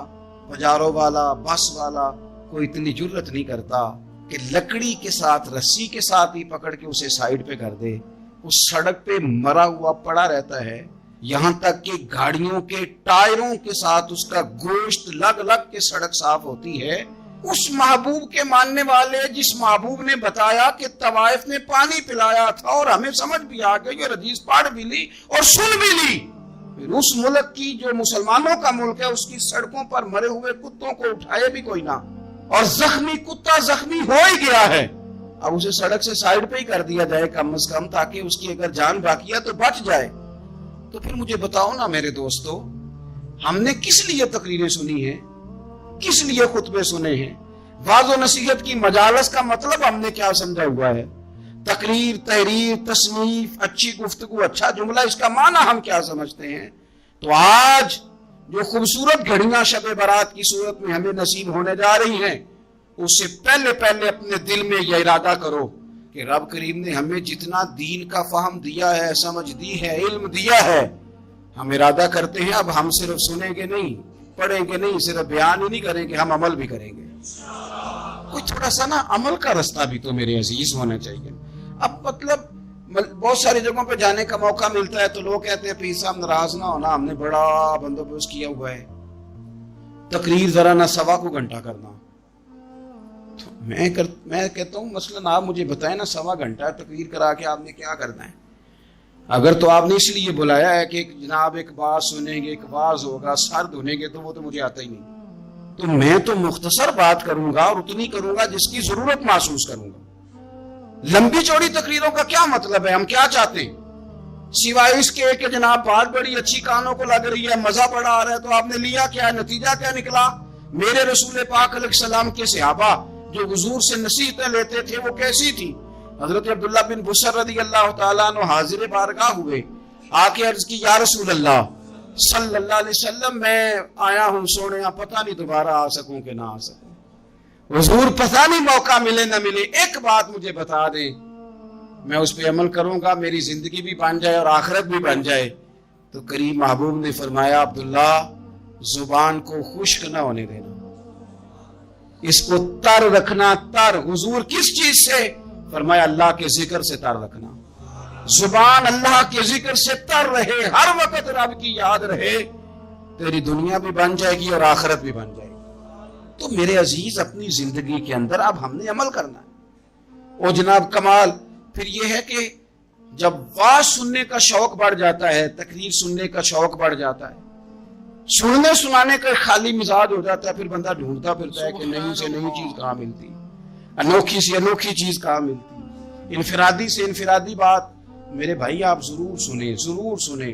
پجارو والا، بس والا کوئی اتنی جرت نہیں کرتا کہ لکڑی کے ساتھ، رسی کے ساتھ ہی پکڑ کے اسے سائیڈ پہ کر دے. اس سڑک پہ مرا ہوا پڑا رہتا ہے، یہاں تک کہ گاڑیوں کے ٹائروں کے ساتھ اس کا گوشت لگ لگ کے سڑک صاف ہوتی ہے. اس محبوب کے ماننے والے جس محبوب نے بتایا کہ طوائف نے پانی پلایا تھا، اور ہمیں سمجھ بھی آ گئی اور حدیث پڑھ بھی لی اور سن بھی لی، پھر اس ملک کی جو مسلمانوں کا ملک ہے اس کی سڑکوں پر مرے ہوئے کتوں کو اٹھائے بھی کوئی نہ، اور زخمی کتا زخمی ہو ہی گیا ہے، اب اسے سڑک سے سائیڈ پہ ہی کر دیا جائے کم از کم، تاکہ اس کی اگر جان باقی ہے تو بچ جائے. تو پھر مجھے بتاؤ نا میرے دوستو، ہم نے کس لیے تقریریں سنی ہیں، کس لیے خطبے سنے ہیں؟ واعظ و نصیحت کی مجالس کا مطلب ہم نے کیا سمجھا ہوا ہے؟ تقریر، تحریر، تصنیف، اچھی گفتگو، اچھا جملہ، اس کا معنی ہم کیا سمجھتے ہیں؟ تو آج جو خوبصورت گھڑیاں شب برات کی صورت میں ہمیں نصیب ہونے جا رہی ہیں، اس سے پہلے اپنے دل میں یہ ارادہ کرو کہ رب کریم نے ہمیں جتنا دین کا فہم دیا ہے، سمجھ دی ہے، علم دیا ہے، ہم ارادہ کرتے ہیں اب ہم صرف سنیں گے نہیں، پڑھیں گے نہیں، صرف بیان ہی نہیں کریں گے، ہم عمل بھی کریں گے. کوئی تھوڑا سا نا عمل کا رستہ بھی تو میرے عزیز ہونا چاہیے. اب مطلب بہت ساری جگہوں پہ جانے کا موقع ملتا ہے تو لوگ کہتے ہیں پیر صاحب ناراض نہ ہونا، ہم نے بڑا بندوبست کیا ہوا ہے، تقریر ذرا نہ سوا کو گھنٹہ کرنا. میں کہتا ہوں مثلاً آپ مجھے بتائیں نا، سوا گھنٹہ تقریر کرا کے آپ نے کیا کرنا ہے؟ اگر تو آپ نے اس لیے بلایا ہے کہ جناب ایک بات سنیں گے، ایک واز ہوگا، سر دھونے گے، تو وہ تو مجھے آتا ہی نہیں. تو میں تو مختصر بات کروں گا اور اتنی کروں گا جس کی ضرورت محسوس کروں گا. لمبی چوڑی تقریروں کا کیا مطلب ہے؟ ہم کیا چاہتے ہیں سوائے اس کے کہ جناب بات بڑی اچھی کانوں کو لگ رہی ہے، مزہ بڑا آ رہا ہے، تو آپ نے لیا کیا؟ نتیجہ کیا نکلا؟ میرے رسول پاک علیہ السلام کے صحابہ جو حضور سے نصیحتیں لیتے تھے وہ کیسی تھی؟ حضرت عبداللہ بن بسر رضی اللہ تعالیٰ عنہ حاضر بارگاہ ہوئے، آ کے عرض کی یا رسول اللہ صلی اللہ علیہ وسلم، میں آیا ہوں سونے، پتہ نہیں دوبارہ آ سکوں کہ نہ آ سکوں. حضور پتہ نہیں موقع ملے نہ ملے، ایک بات مجھے بتا دیں، میں اس پہ عمل کروں گا، میری زندگی بھی بن جائے اور آخرت بھی بن جائے. تو کریم محبوب نے فرمایا عبداللہ زبان کو خشک نہ ہونے دینا، اس کو تر رکھنا. تر حضور کس چیز سے؟ فرمایا اللہ کے ذکر سے تر رکھنا. زبان اللہ کے ذکر سے تر رہے، ہر وقت رب کی یاد رہے، تیری دنیا بھی بن جائے گی اور آخرت بھی بن جائے گی. تو میرے عزیز اپنی زندگی کے اندر اب ہم نے عمل کرنا ہے. اور جناب کمال پھر یہ ہے کہ جب واز سننے کا شوق بڑھ جاتا ہے، تقریر سننے کا شوق بڑھ جاتا ہے، سننے سنانے کا خالی مزاج ہو جاتا ہے، پھر بندہ ڈھونڈتا پھرتا ہے کہ نئی سے نئی چیز کہاں ملتی، انوکھی سے انوکھی چیز کہاں ملتی، انفرادی سے انفرادی بات. میرے بھائی آپ ضرور سنیں، ضرور سنیں.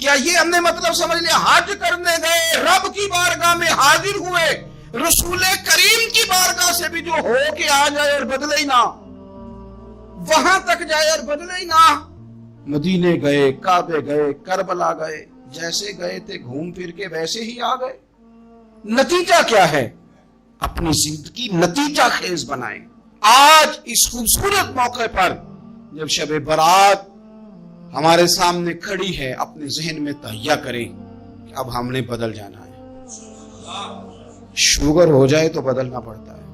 کیا یہ ہم نے مطلب سمجھ لیا حج کرنے گئے, رب کی بارگاہ میں حاضر ہوئے, رسول کریم کی بارگاہ سے بھی جو ہو کے آ جائے اور بدلے ہی نہ, وہاں تک جائے اور بدلے ہی نہ. مدینے گئے, کعبے گئے, کربلا گئے, جیسے گئے تھے گھوم پھر کے ویسے ہی آ گئے. نتیجہ کیا ہے؟ اپنی زندگی نتیجہ خیز بنائیں. آج اس خوبصورت موقع پر جب شب برات ہمارے سامنے کھڑی ہے, اپنے ذہن میں تہیہ کریں کہ اب ہم نے بدل جانا ہے. شوگر ہو جائے تو بدلنا پڑتا ہے,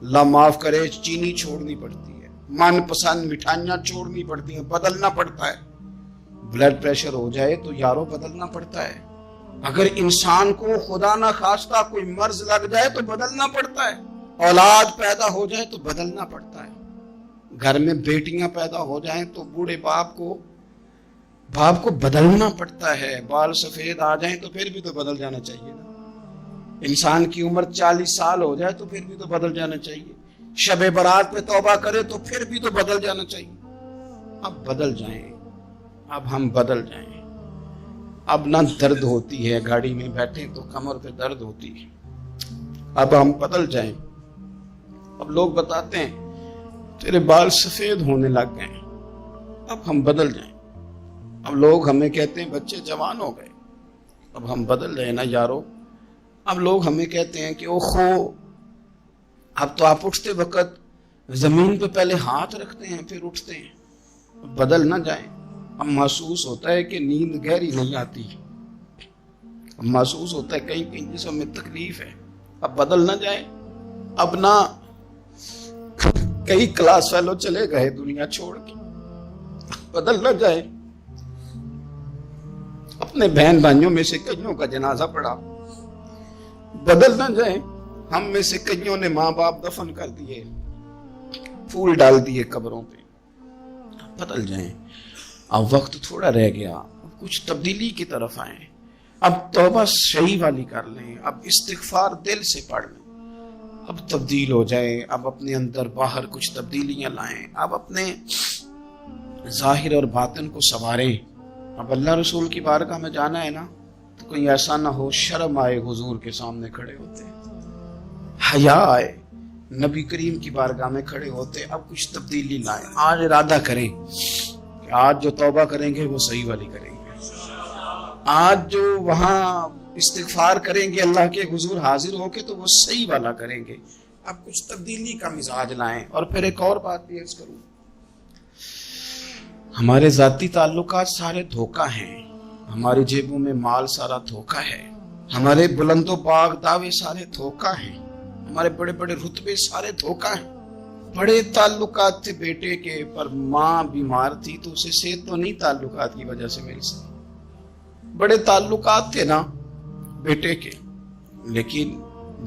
اللہ معاف کرے چینی چھوڑنی پڑتی ہے, من پسند مٹھائیاں چھوڑنی پڑتی ہیں, بدلنا پڑتا ہے. بلڈ پریشر ہو جائے تو یارو بدلنا پڑتا ہے. اگر انسان کو خدا نہ خواستہ کوئی مرض لگ جائے تو بدلنا پڑتا ہے. اولاد پیدا ہو جائے تو بدلنا پڑتا ہے. گھر میں بیٹیاں پیدا ہو جائیں تو بوڑھے باپ کو بدلنا پڑتا ہے. بال سفید آ جائیں تو پھر بھی تو بدل جانا چاہیے نا. انسان کی عمر 40 سال ہو جائے تو پھر بھی تو بدل جانا چاہیے. شب برات پہ توبہ کرے تو پھر بھی تو بدل جانا چاہیے. اب بدل جائیں, اب ہم بدل جائیں. اب نہ درد ہوتی ہے, گاڑی میں بیٹھیں تو کمر پہ درد ہوتی ہے. اب ہم بدل جائیں. اب لوگ بتاتے ہیں تیرے بال سفید ہونے لگ گئے, اب ہم بدل جائیں. اب لوگ ہمیں کہتے ہیں بچے جوان ہو گئے, اب ہم بدل جائیں نا یارو. اب لوگ ہمیں کہتے ہیں کہ اوخو اب تو آپ اٹھتے وقت زمین پہ پہلے ہاتھ رکھتے ہیں پھر اٹھتے ہیں. اب بدل نہ جائیں. اب محسوس ہوتا ہے کہ نیند گہری نہیں آتی, اب محسوس ہوتا ہے کہیں کہیں جسم میں تکلیف ہے. اب بدل نہ جائیں. اب نہ کئی کلاس فیلو چلے گئے دنیا چھوڑ کے, بدل نہ جائیں. اپنے بہن بھائیوں میں سے کئیوں کا جنازہ پڑا, بدل نہ جائیں. ہم میں سے کئیوں نے ماں باپ دفن کر دیے, پھول ڈال دیے قبروں پہ. بدل جائیں. اب وقت تھوڑا رہ گیا, اب کچھ تبدیلی کی طرف آئیں. اب توبہ صحیح والی کر لیں, اب استغفار دل سے پڑھ لیں. اب تبدیل ہو جائیں. اب اپنے اندر باہر کچھ تبدیلیاں لائیں. اب اپنے ظاہر اور باطن کو سنواریں. اب اللہ رسول کی بارگاہ میں جانا ہے نا, تو کوئی ایسا نہ ہو شرم آئے حضور کے سامنے کھڑے ہوتے, حیا آئے نبی کریم کی بارگاہ میں کھڑے ہوتے. اب کچھ تبدیلی لائیں. آج ارادہ کریں کہ آج جو توبہ کریں گے وہ صحیح والی کریں گے. آج جو وہاں استغفار کریں گے اللہ کے حضور حاضر ہو کے تو وہ صحیح والا کریں گے. اب کچھ تبدیلی کا مزاج لائیں. اور پھر ایک اور بات بھی عرض کروں, ہمارے ذاتی تعلقات سارے دھوکہ ہیں, ہماری جیبوں میں مال سارا دھوکہ ہے, ہمارے بلند و باغ دعوے سارے دھوکہ ہیں, ہمارے بڑے بڑے رتبے سارے دھوکہ ہیں. بڑے تعلقات تھے بیٹے کے, پر ماں بیمار تھی تو اسے صحت تو نہیں تعلقات کی وجہ سے مل سکی. بڑے تعلقات تھے نا بیٹے کے, لیکن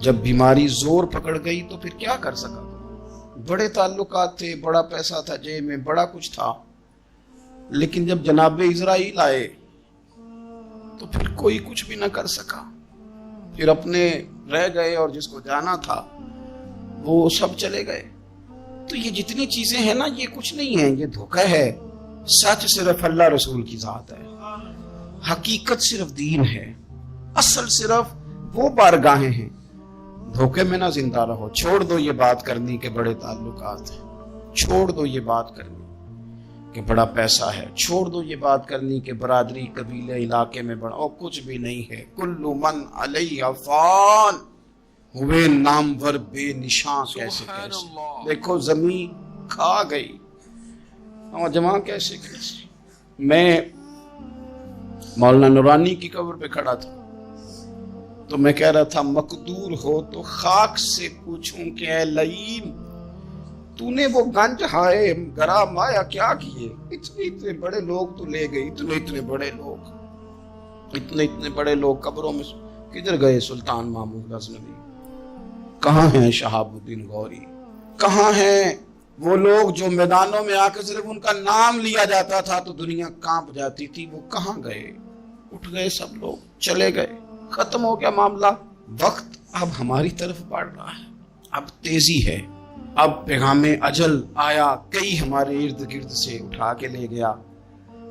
جب بیماری زور پکڑ گئی تو پھر کیا کر سکا. بڑے تعلقات تھے, بڑا پیسہ تھا جیب میں, بڑا کچھ تھا, لیکن جب جناب اسرائیل آئے تو پھر کوئی کچھ بھی نہ کر سکا. پھر اپنے رہ گئے اور جس کو جانا تھا وہ سب چلے گئے. تو یہ جتنی چیزیں ہیں نا یہ کچھ نہیں ہیں, یہ دھوکہ ہے. سچ صرف اللہ رسول کی ذات ہے, حقیقت صرف دین ہے, اصل صرف وہ بارگاہیں ہیں. دھوکے میں نہ زندہ رہو. چھوڑ دو یہ بات کرنی کہ بڑے تعلقات ہیں, چھوڑ دو یہ بات کرنی کہ بڑا پیسہ ہے, چھوڑ دو یہ بات کرنی کہ برادری قبیلے علاقے میں بڑا, اور کچھ بھی نہیں ہے. کل من علیہ فان, ہوئے نامور بے نشان کیسے کیسے. دیکھو زمین کھا گئی, جمع کیسے کیسے. میں مولانا نورانی کی قبر پہ کھڑا تھا تو میں کہہ رہا تھا مقدور ہو تو خاک سے پوچھوں کہ اے لئیم تو نے وہ گنج ہائے گرا مایا کیا کیے. اتنے بڑے لوگ تو لے گئی, اتنے بڑے لوگ, اتنے بڑے لوگ قبروں میں کدھر گئے. سلطان محمود غزنوی کہاں ہیں, شہاب الدین غوری کہاں ہیں. وہ لوگ جو میدانوں میں آ کے صرف ان کا نام لیا جاتا تھا تو دنیا کانپ جاتی تھی, وہ کہاں گئے. اٹھ گئے سب لوگ, چلے گئے, ختم ہو گیا معاملہ. وقت اب ہماری طرف بڑھ رہا ہے, اب تیزی ہے, اب پیغام اجل آیا. کئی ہمارے ارد گرد سے اٹھا کے لے گیا,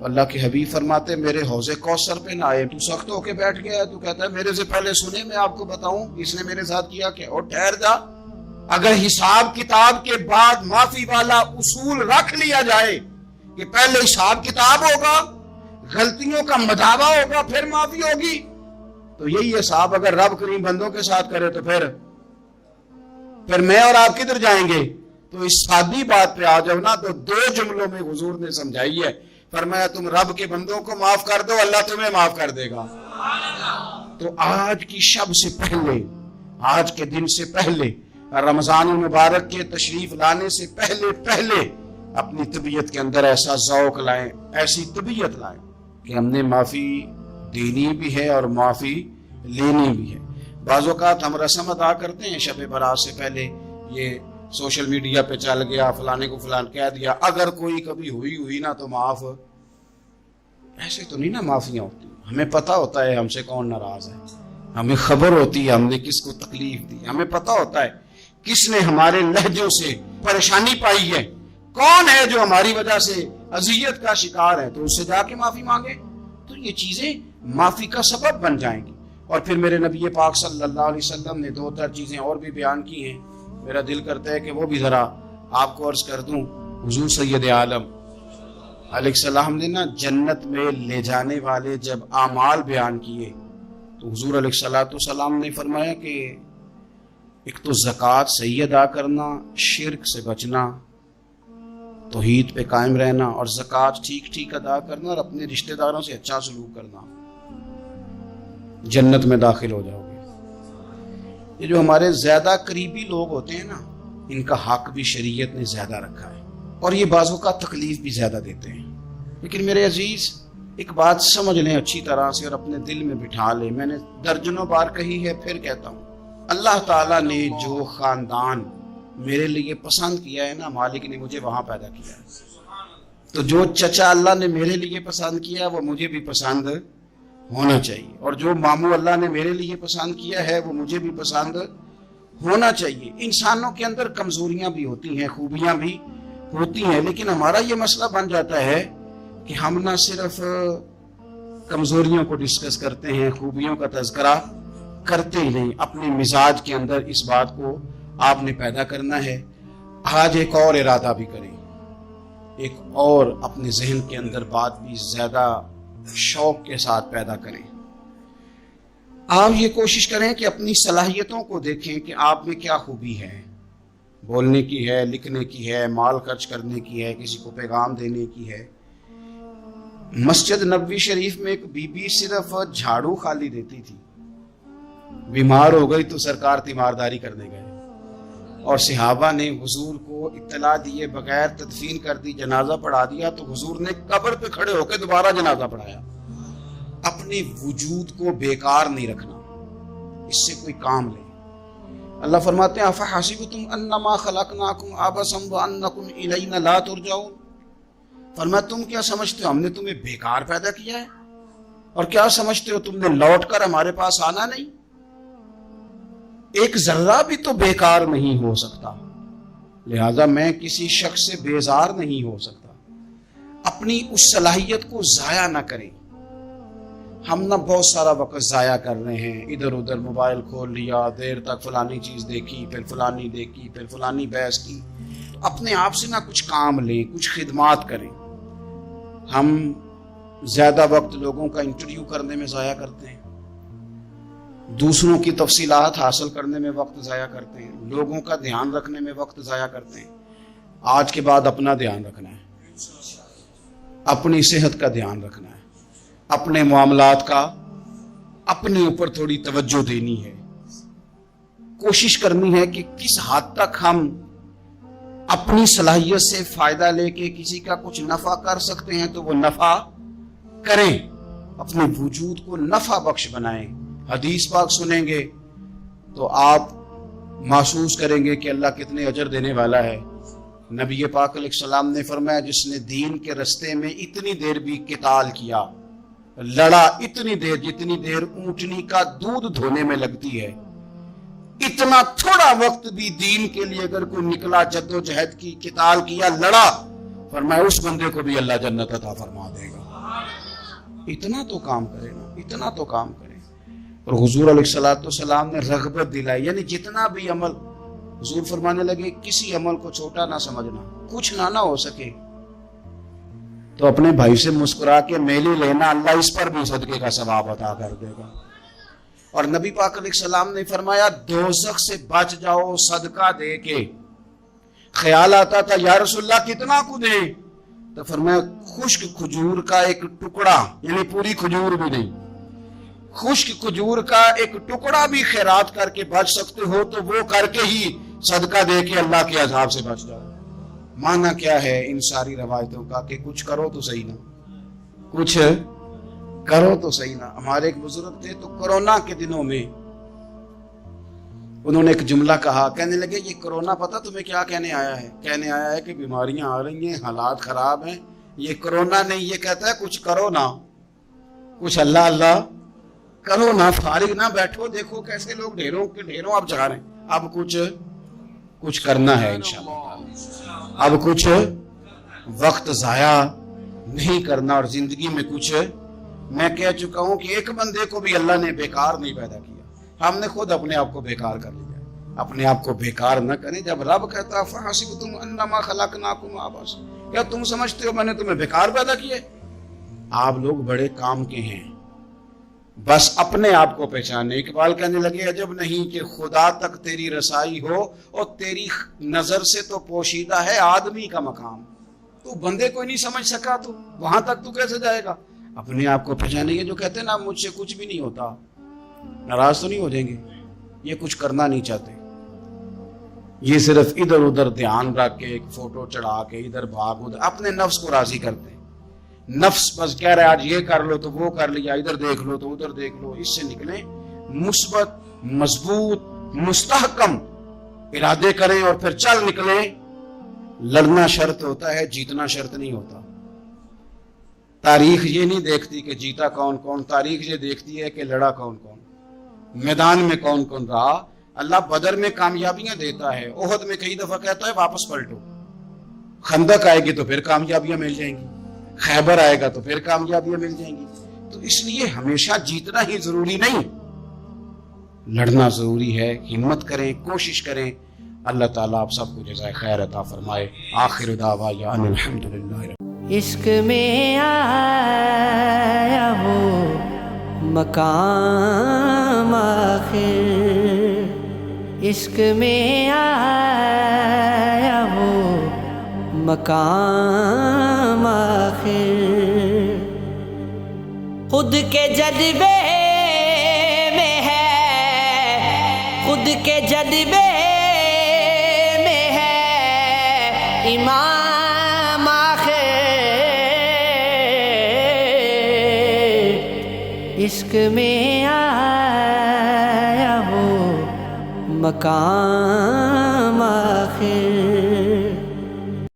اللہ کے حبیب فرماتے میرے حوض کوثر پہ نہ آئے، تو سخت ہو کے بیٹھ گیا ہے، تو کہتا ہے میرے سے پہلے سنے، میں آپ کو بتاؤں اس نے میرے ساتھ کیا کیا، اور ٹھہر جا، اگر حساب کتاب کے بعد معافی والا اصول رکھ لیا جائے کہ پہلے حساب کتاب ہوگا، غلطیوں کا مداوع ہوگا، پھر معافی ہوگی، تو یہی حساب اگر رب کریم بندوں کے ساتھ کرے تو پھر میں اور آپ کدھر جائیں گے؟ تو اس سادی بات پہ آ جاؤ نا، تو 2 جملوں میں حضور نے سمجھائی ہے، فرمایا تم رب کے بندوں کو معاف کر دو، اللہ تمہیں معاف کر دے گا۔ تو آج کی شب سے پہلے، آج کے دن سے پہلے، رمضان المبارک کے تشریف لانے سے پہلے اپنی طبیعت کے اندر ایسا ذوق لائیں، ایسی طبیعت لائیں کہ ہم نے معافی دینی بھی ہے اور معافی لینی بھی ہے۔ بعض اوقات ہم رسم ادا کرتے ہیں شب برات سے پہلے، یہ سوشل میڈیا پہ چل گیا، فلانے کو فلان کہہ دیا، اگر کوئی کبھی ہوئی نا تو معاف، ایسے تو نہیں نا معافیاں ہوتی۔ ہمیں پتہ ہوتا ہے ہم سے کون ناراض ہے، ہمیں خبر ہوتی ہے ہم نے کس کو تکلیف دی، ہمیں پتہ ہوتا ہے کس نے ہمارے لہجوں سے پریشانی پائی ہے، کون ہے جو ہماری وجہ سے اذیت کا شکار ہے، تو اس سے جا کے معافی مانگے، تو یہ چیزیں معافی کا سبب بن جائیں گی۔ اور پھر میرے نبی پاک صلی اللہ علیہ وسلم نے 2-4 چیزیں اور بھی بیان کی ہیں، میرا دل کرتا ہے کہ وہ بھی ذرا آپ کو عرض کر دوں۔ حضور سید عالم علیہ السلام نے نا جنت میں لے جانے والے جب اعمال بیان کیے تو حضور علیہ السلام نے فرمایا کہ ایک تو زکوٰۃ صحیح ادا کرنا، شرک سے بچنا، توحید پہ قائم رہنا، اور زکوٰۃ ٹھیک ادا کرنا، اور اپنے رشتہ داروں سے اچھا سلوک کرنا، جنت میں داخل ہو جاؤ گے۔ یہ جو ہمارے زیادہ قریبی لوگ ہوتے ہیں نا، ان کا حق بھی شریعت نے زیادہ رکھا ہے، اور یہ بعضوں کا تکلیف بھی زیادہ دیتے ہیں۔ لیکن میرے عزیز ایک بات سمجھ لیں اچھی طرح سے اور اپنے دل میں بٹھا لیں، میں نے درجنوں بار کہی ہے، پھر کہتا ہوں، اللہ تعالیٰ نے جو خاندان میرے لیے پسند کیا ہے نا، مالک نے مجھے وہاں پیدا کیا ہے، تو جو چچا اللہ نے میرے لیے پسند کیا وہ مجھے بھی پسند ہونا چاہیے، اور جو ماموں اللہ نے میرے لیے پسند کیا ہے وہ مجھے بھی پسند ہونا چاہیے۔ انسانوں کے اندر کمزوریاں بھی ہوتی ہیں، خوبیاں بھی ہوتی ہیں، لیکن ہمارا یہ مسئلہ بن جاتا ہے کہ ہم نہ صرف کمزوریوں کو ڈسکس کرتے ہیں، خوبیوں کا تذکرہ کرتے ہی نہیں۔ اپنے مزاج کے اندر اس بات کو آپ نے پیدا کرنا ہے۔ آج ایک اور ارادہ بھی کریں، ایک اور اپنے ذہن کے اندر بات بھی زیادہ شوق کے ساتھ پیدا کریں۔ آپ یہ کوشش کریں کہ اپنی صلاحیتوں کو دیکھیں کہ آپ میں کیا خوبی ہے، بولنے کی ہے، لکھنے کی ہے، مال خرچ کرنے کی ہے، کسی کو پیغام دینے کی ہے۔ مسجد نبوی شریف میں ایک بی بی صرف جھاڑو خالی دیتی تھی، بیمار ہو گئی تو سرکار تیمارداری کرنے گئے، اور صحابہ نے حضور کو اطلاع دیے بغیر تدفین کر دی، جنازہ پڑھا دیا، تو حضور نے قبر پہ کھڑے ہو کے دوبارہ جنازہ پڑھایا۔ اپنے وجود کو بیکار نہیں رکھنا، اس سے کوئی کام لے۔ اللہ فرماتے ہیں افحسبتم انما خلقناکم عبثا وانکم الینا لا ترجعون، فرمایا تم کیا سمجھتے ہو ہم نے تمہیں بیکار پیدا کیا ہے، اور کیا سمجھتے ہو تم نے لوٹ کر ہمارے پاس آنا نہیں؟ ایک ذرہ بھی تو بیکار نہیں ہو سکتا، لہذا میں کسی شخص سے بیزار نہیں ہو سکتا۔ اپنی اس صلاحیت کو ضائع نہ کریں۔ ہم نہ بہت سارا وقت ضائع کر رہے ہیں، ادھر ادھر موبائل کھول لیا، دیر تک فلانی چیز دیکھی، پھر فلانی دیکھی، پھر فلانی بحث کی۔ اپنے آپ سے نہ کچھ کام لیں، کچھ خدمات کریں۔ ہم زیادہ وقت لوگوں کا انٹرویو کرنے میں ضائع کرتے ہیں، دوسروں کی تفصیلات حاصل کرنے میں وقت ضائع کرتے ہیں، لوگوں کا دھیان رکھنے میں وقت ضائع کرتے ہیں۔ آج کے بعد اپنا دھیان رکھنا ہے، اپنی صحت کا دھیان رکھنا ہے، اپنے معاملات کا اپنے اوپر تھوڑی توجہ دینی ہے، کوشش کرنی ہے کہ کس حد تک ہم اپنی صلاحیت سے فائدہ لے کے کسی کا کچھ نفع کر سکتے ہیں تو وہ نفع کریں، اپنے وجود کو نفع بخش بنائیں۔ حدیث پاک سنیں گے تو آپ محسوس کریں گے کہ اللہ کتنے اجر دینے والا ہے۔ نبی پاک علیہ السلام نے فرمایا جس نے دین کے رستے میں اتنی دیر بھی قتال کیا، لڑا، اتنی دیر جتنی دیر اونٹنی کا دودھ دھونے میں لگتی ہے، اتنا تھوڑا وقت بھی دین کے لیے اگر کوئی نکلا، جد و جہد کی، قتال کیا، لڑا، فرمایا اس بندے کو بھی اللہ جنت عطا فرما دے گا۔ اتنا تو کام کرے نا، اتنا تو کام کرے۔ اور حضور علیہ السلام نے رغبت دلائی، یعنی جتنا بھی عمل، حضور فرمانے لگے کسی عمل کو چھوٹا نہ سمجھنا، کچھ نہ ہو سکے تو اپنے بھائی سے مسکرا کے میلی لینا، اللہ اس پر بھی صدقے کا ثواب عطا کر دے گا۔ اور نبی پاک علیہ السلام نے فرمایا دوزخ سے بچ جاؤ صدقہ دے کے۔ خیال آتا تھا یا رسول اللہ کتنا کو دے؟ تو فرمایا خشک کھجور کا ایک ٹکڑا، یعنی پوری کھجور بھی نہیں، خشک کھجور کا ایک ٹکڑا بھی خیرات کر کے بچ سکتے ہو تو وہ کر کے ہی صدقہ دے کے اللہ کے عذاب سے بچ جاؤ۔ معنی کیا ہے ان ساری روایتوں کا کہ کچھ کرو تو صحیح نہ، کچھ کرو تو صحیح نہ۔ ہمارے ایک بزرگ تھے تو کرونا کے دنوں میں انہوں نے ایک جملہ کہا، کہنے لگے یہ کرونا پتہ تمہیں کیا کہنے آیا ہے؟ کہنے آیا ہے کہ بیماریاں آ رہی ہیں، حالات خراب ہیں، یہ کرونا نہیں، یہ کہتا ہے کچھ کرو نا، کچھ اللہ اللہ کرو نا، فارغ نہ بیٹھو، دیکھو کیسے لوگ ڈھیروں کے ڈھیروں اب جا رہے ہیں، اب کچھ کرنا ہے انشاءاللہ، اب کچھ وقت ضائع نہیں کرنا، اور زندگی میں کچھ، میں کہہ چکا ہوں کہ ایک بندے کو بھی اللہ نے بیکار نہیں پیدا کیا، ہم نے خود اپنے آپ کو بیکار کر لیا۔ اپنے آپ کو بیکار نہ کریں۔ جب رب کہتا فَحَسِبْتُمْ أَنَّمَا خَلَقْنَاكُمْ عَبَثًا، کیا تم سمجھتے ہو میں نے تمہیں بیکار پیدا کیا؟ آپ لوگ بڑے کام کے ہیں، بس اپنے آپ کو پہچانے۔ اقبال کہنے لگے عجب نہیں کہ خدا تک تیری رسائی ہو اور تیری نظر سے تو پوشیدہ ہے آدمی کا مقام، تو بندے کو نہیں سمجھ سکا تو وہاں تک تو کیسے جائے گا؟ اپنے آپ کو پہچانے۔ یہ جو کہتے ہیں نا مجھ سے کچھ بھی نہیں ہوتا، ناراض تو نہیں ہو جائیں گے؟ یہ کچھ کرنا نہیں چاہتے، یہ صرف ادھر ادھر دھیان رکھ کے ایک فوٹو چڑھا کے ادھر بھاگ ادھر اپنے نفس کو راضی کرتے ہیں۔ نفس بس کہہ رہا ہے آج یہ کر لو تو وہ کر لیا، ادھر دیکھ لو تو ادھر دیکھ لو۔ اس سے نکلیں، مثبت مضبوط مستحکم ارادے کریں اور پھر چل نکلیں۔ لڑنا شرط ہوتا ہے، جیتنا شرط نہیں ہوتا۔ تاریخ یہ نہیں دیکھتی کہ جیتا کون کون، تاریخ یہ دیکھتی ہے کہ لڑا کون کون، میدان میں کون کون رہا۔ اللہ بدر میں کامیابیاں دیتا ہے، احد میں کئی دفعہ کہتا ہے واپس پلٹو، خندق آئے گی تو پھر کامیابیاں مل جائیں گی، خیبر آئے گا تو پھر کامیابیاں مل جائیں گی۔ تو اس لیے ہمیشہ جیتنا ہی ضروری نہیں، لڑنا ضروری ہے۔ ہمت کریں، کوشش کریں۔ اللہ تعالیٰ آپ سب کو جزائے خیر عطا فرمائے۔ آخر دعوانا ان الحمدللہ۔ عشق میں آیا وہ مقام آخر، عشق میں آیا وہ مقام آخر، خود کے جذبے میں ہے، خود کے جذبے میں ہے امام آخر، عشق میں آیا وہ مقام آخر۔